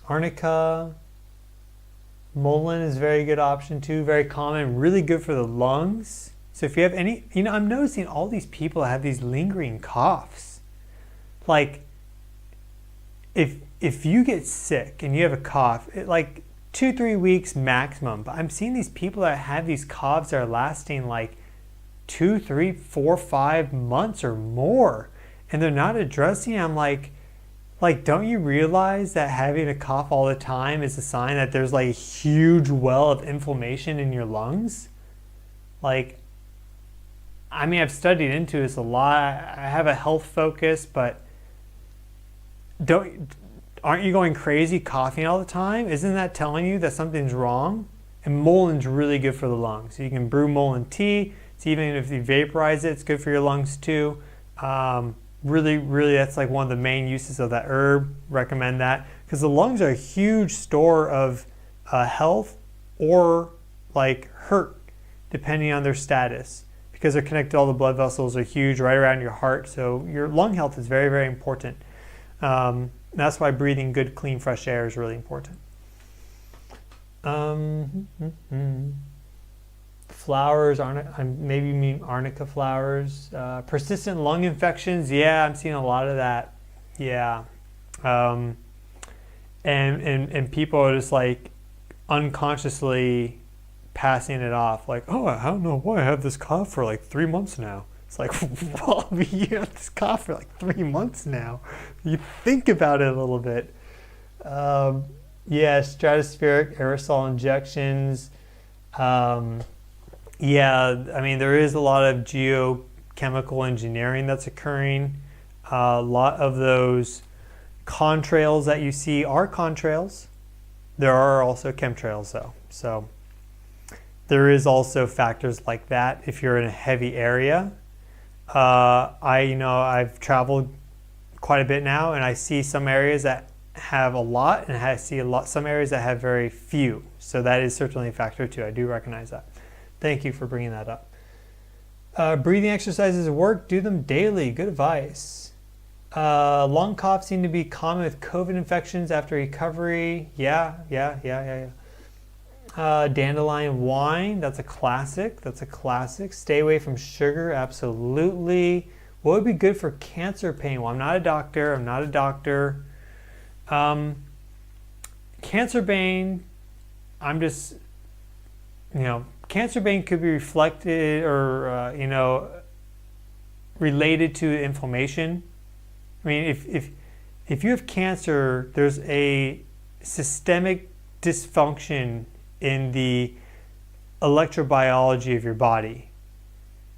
Arnica. Mullein is a very good option too. Very common. Really good for the lungs. So if you have any, I'm noticing all these people have these lingering coughs. Like, if you get sick and you have a cough, like 2-3 weeks maximum. But I'm seeing these people that have these coughs that are lasting like 2, 3, 4, 5 months or more, and they're not addressing it. I'm like, don't you realize that having a cough all the time is a sign that there's like a huge well of inflammation in your lungs? Like, I mean, I've studied into this a lot. I have a health focus, but aren't you going crazy coughing all the time? Isn't that telling you that something's wrong? And mullein's really good for the lungs. So you can brew mullein tea. It's even if you vaporize it, it's good for your lungs too. Really, that's like one of the main uses of that herb. Recommend that because the lungs are a huge store of health or like hurt, depending on their status. Because they're connected, all the blood vessels are huge right around your heart. So your lung health is very, very important. That's why breathing good, clean, fresh air is really important. Flowers, maybe you mean arnica flowers. Persistent lung infections, yeah, I'm seeing a lot of that. Yeah. And people are just like unconsciously passing it off, like, oh, I don't know why I have this cough for like 3 months now. It's like, well, you have this cough for like 3 months now. You think about it a little bit. Yeah, stratospheric aerosol injections. Yeah, I mean, there is a lot of geochemical engineering that's occurring. A lot of those contrails that you see are contrails. There are also chemtrails though. So there is also factors like that if you're in a heavy area. I've traveled quite a bit now, and I see some areas that have a lot, and I see some areas that have very few. So that is certainly a factor too. I do recognize that. Thank you for bringing that up. Breathing exercises work. Do them daily. Good advice. Lung cough seem to be common with COVID infections after recovery. Yeah. Dandelion wine, that's a classic. Stay away from sugar, absolutely. What would be good for cancer pain? Well, I'm not a doctor. Cancer pain, cancer pain could be reflected or, related to inflammation. I mean, if you have cancer, there's a systemic dysfunction in the electrobiology of your body,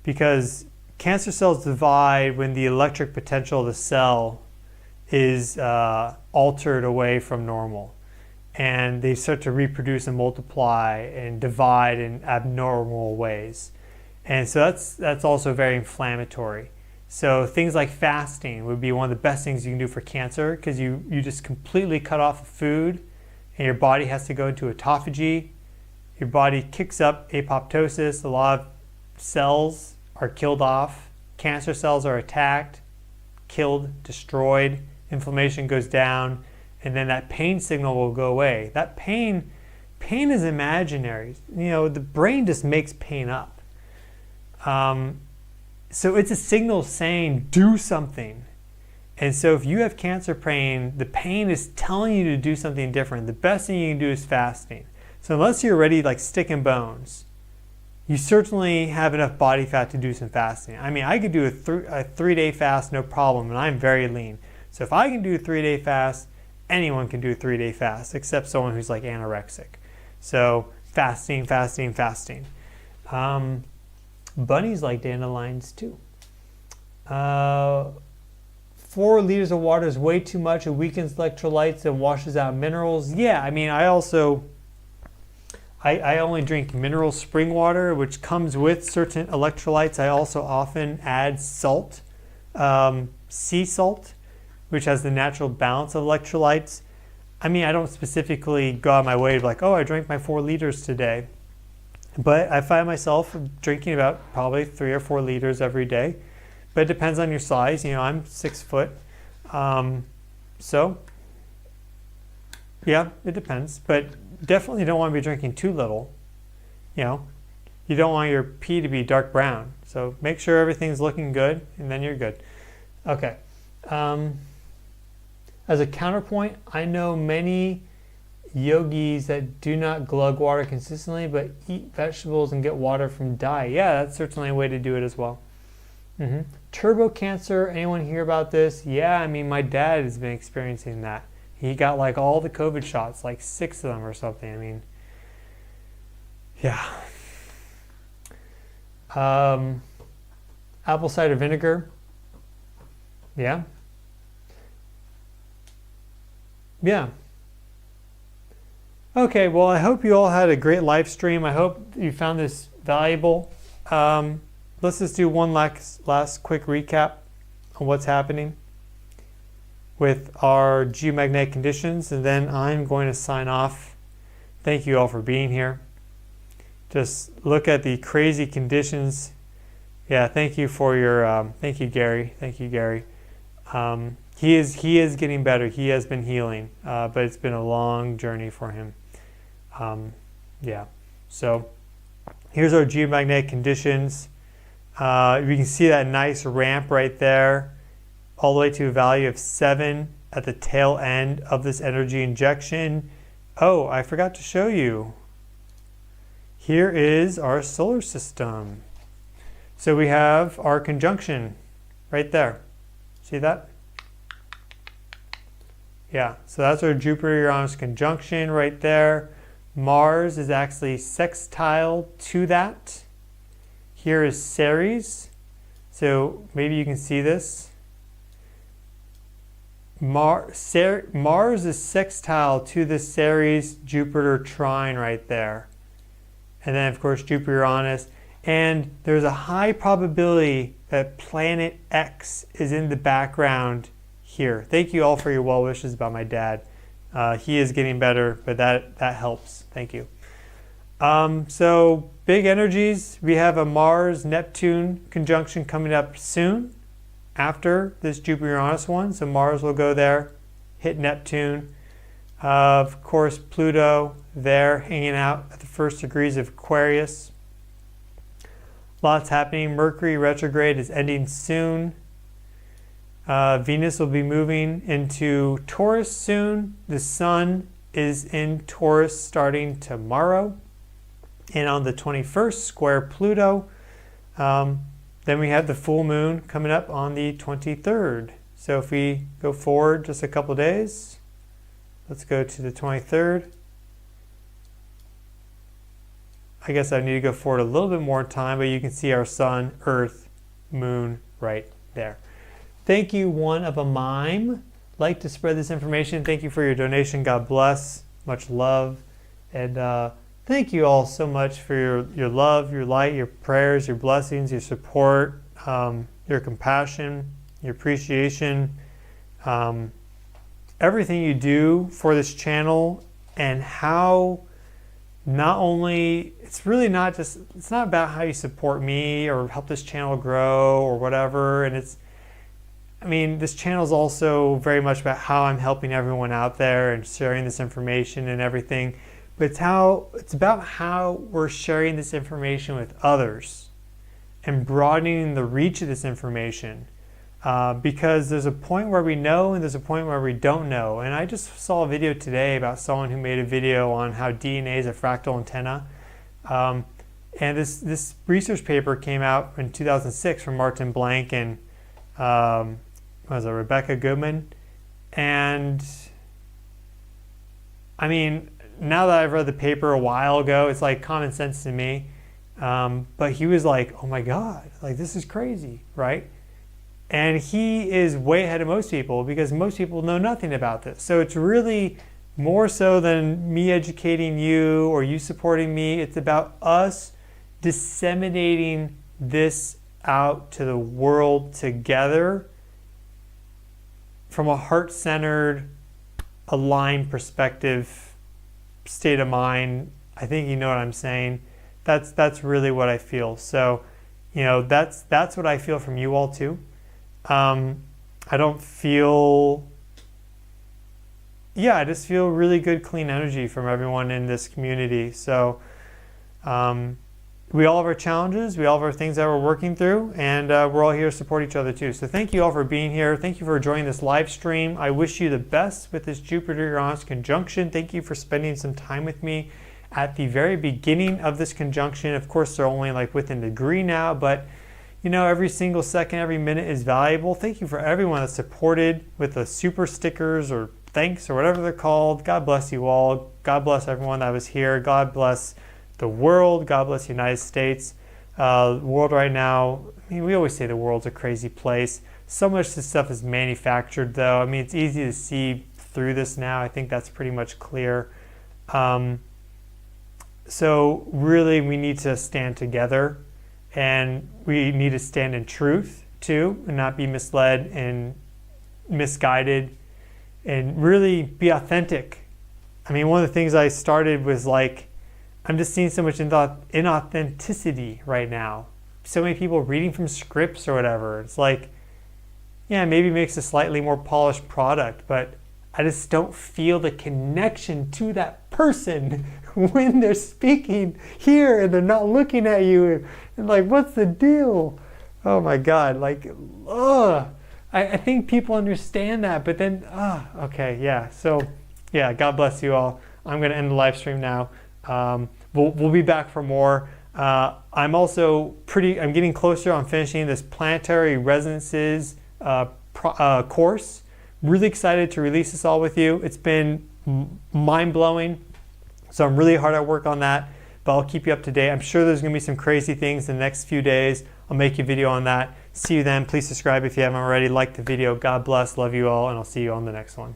because cancer cells divide when the electric potential of the cell is altered away from normal, and they start to reproduce and multiply and divide in abnormal ways. And so that's also very inflammatory. So things like fasting would be one of the best things you can do for cancer, because you just completely cut off food and your body has to go into autophagy. Your body kicks up apoptosis. A lot of cells are killed off. Cancer cells are attacked, killed, destroyed. Inflammation goes down, and then that pain signal will go away. That pain is imaginary. The brain just makes pain up. So it's a signal saying, do something. And so if you have cancer pain, the pain is telling you to do something different. The best thing you can do is fasting. So unless you're already like stick and bones, you certainly have enough body fat to do some fasting. I mean, I could do a 3-day fast, no problem, and I'm very lean. So if I can do a 3-day fast, anyone can do a 3-day fast, except someone who's like anorexic. So fasting, fasting, fasting. Bunnies like dandelions too. 4 liters of water is way too much. It weakens electrolytes and washes out minerals. Yeah, I mean, I only drink mineral spring water, which comes with certain electrolytes. I also often add salt, sea salt, which has the natural balance of electrolytes. I mean, I don't specifically go out of my way to be like, oh, I drank my 4 liters today. But I find myself drinking about probably 3 or 4 liters every day. But it depends on your size. You know, I'm 6 foot. So, yeah, it depends. But definitely don't want to be drinking too little. You know, you don't want your pee to be dark brown. So make sure everything's looking good, and then you're good. Okay. As a counterpoint, I know many yogis that do not glug water consistently, but eat vegetables and get water from diet. Yeah, that's certainly a way to do it as well. Turbo cancer, anyone hear about this? Yeah, I mean, my dad has been experiencing that. He got like all the COVID shots, like 6 of them or something. I mean, yeah. Apple cider vinegar. Yeah. Yeah. Okay, well, I hope you all had a great live stream. I hope you found this valuable. Let's just do one last quick recap on what's happening with our geomagnetic conditions, and then I'm going to sign off. Thank you all for being here. Just look at the crazy conditions. Yeah, thank you for your, thank you, Gary. Thank you, Gary. He is getting better. He has been healing, but it's been a long journey for him. Yeah, so here's our geomagnetic conditions. We can see that nice ramp right there, all the way to a value of 7 at the tail end of this energy injection. Oh, I forgot to show you. Here is our solar system. So we have our conjunction right there. See that? Yeah, so that's our Jupiter-Uranus conjunction right there. Mars is actually sextile to that. Here is Ceres. So maybe you can see this. Mars is sextile to the Ceres-Jupiter trine right there. And then, of course, Jupiter-Uranus. And there's a high probability that planet X is in the background here. Thank you all for your well wishes about my dad. He is getting better, but that helps. Thank you. So big energies. We have a Mars-Neptune conjunction coming up soon after this Jupiter-Uranus one. So Mars will go there, hit Neptune. Of course, Pluto there hanging out at the 1st degrees of Aquarius. Lots happening. Mercury retrograde is ending soon. Venus will be moving into Taurus soon. The Sun is in Taurus starting tomorrow. And on the 21st, square Pluto. Then we have the full moon coming up on the 23rd. So if we go forward just a couple days, let's go to the 23rd. I guess I need to go forward a little bit more time, but you can see our sun, earth, moon right there. Thank you, one of a mime. Like to spread this information. Thank you for your donation. God bless. Much love. And thank you all so much for your love, your light, your prayers, your blessings, your support, your compassion, your appreciation, everything you do for this channel, and how not only, it's not about how you support me or help this channel grow or whatever. And this channel is also very much about how I'm helping everyone out there and sharing this information and everything. But it's about how we're sharing this information with others and broadening the reach of this information. Because there's a point where we know and there's a point where we don't know. And I just saw a video today about someone who made a video on how DNA is a fractal antenna. And this research paper came out in 2006 from Martin Blank and was it Rebecca Goodman? And I mean, now that I've read the paper a while ago, it's like common sense to me. But he was like, oh my God, like this is crazy, right? And he is way ahead of most people because most people know nothing about this. So it's really more so than me educating you or you supporting me. It's about us disseminating this out to the world together from a heart-centered, aligned perspective, state of mind. I think you know what I'm saying. That's really what I feel. So, you know, that's what I feel from you all too. I don't feel, I just feel really good, clean energy from everyone in this community. So, we all have our challenges, we all have our things that we're working through, and we're all here to support each other too. So thank you all for being here. Thank you for joining this live stream. I wish you the best with this Jupiter-Uranus conjunction. Thank you for spending some time with me at the very beginning of this conjunction. Of course, they're only like within a degree now, but you know, every single second, every minute is valuable. Thank you for everyone that supported with the super stickers or thanks or whatever they're called. God bless you all. God bless everyone that was here. God bless the world. God bless the United States. The world right now, I mean, we always say the world's a crazy place. So much of this stuff is manufactured though. I mean, it's easy to see through this now. I think that's pretty much clear. So really we need to stand together, and we need to stand in truth too and not be misled and misguided, and really be authentic. I mean, one of the things I started was like, I'm just seeing so much inauthenticity right now. So many people reading from scripts or whatever. It's like, yeah, maybe it makes a slightly more polished product, but I just don't feel the connection to that person when they're speaking here and they're not looking at you. And like, what's the deal? Oh my God, like, I think people understand that, but then, okay, yeah. So, yeah, God bless you all. I'm going to end the live stream now. We'll be back for more. I'm also I'm getting closer on finishing this planetary resonances course. Really excited to release this all with you. It's been mind-blowing, so I'm really hard at work on that, but I'll keep you up to date. I'm sure there's going to be some crazy things in the next few days. I'll make you a video on that. See you then. Please subscribe if you haven't already. Like the video. God bless. Love you all, and I'll see you on the next one.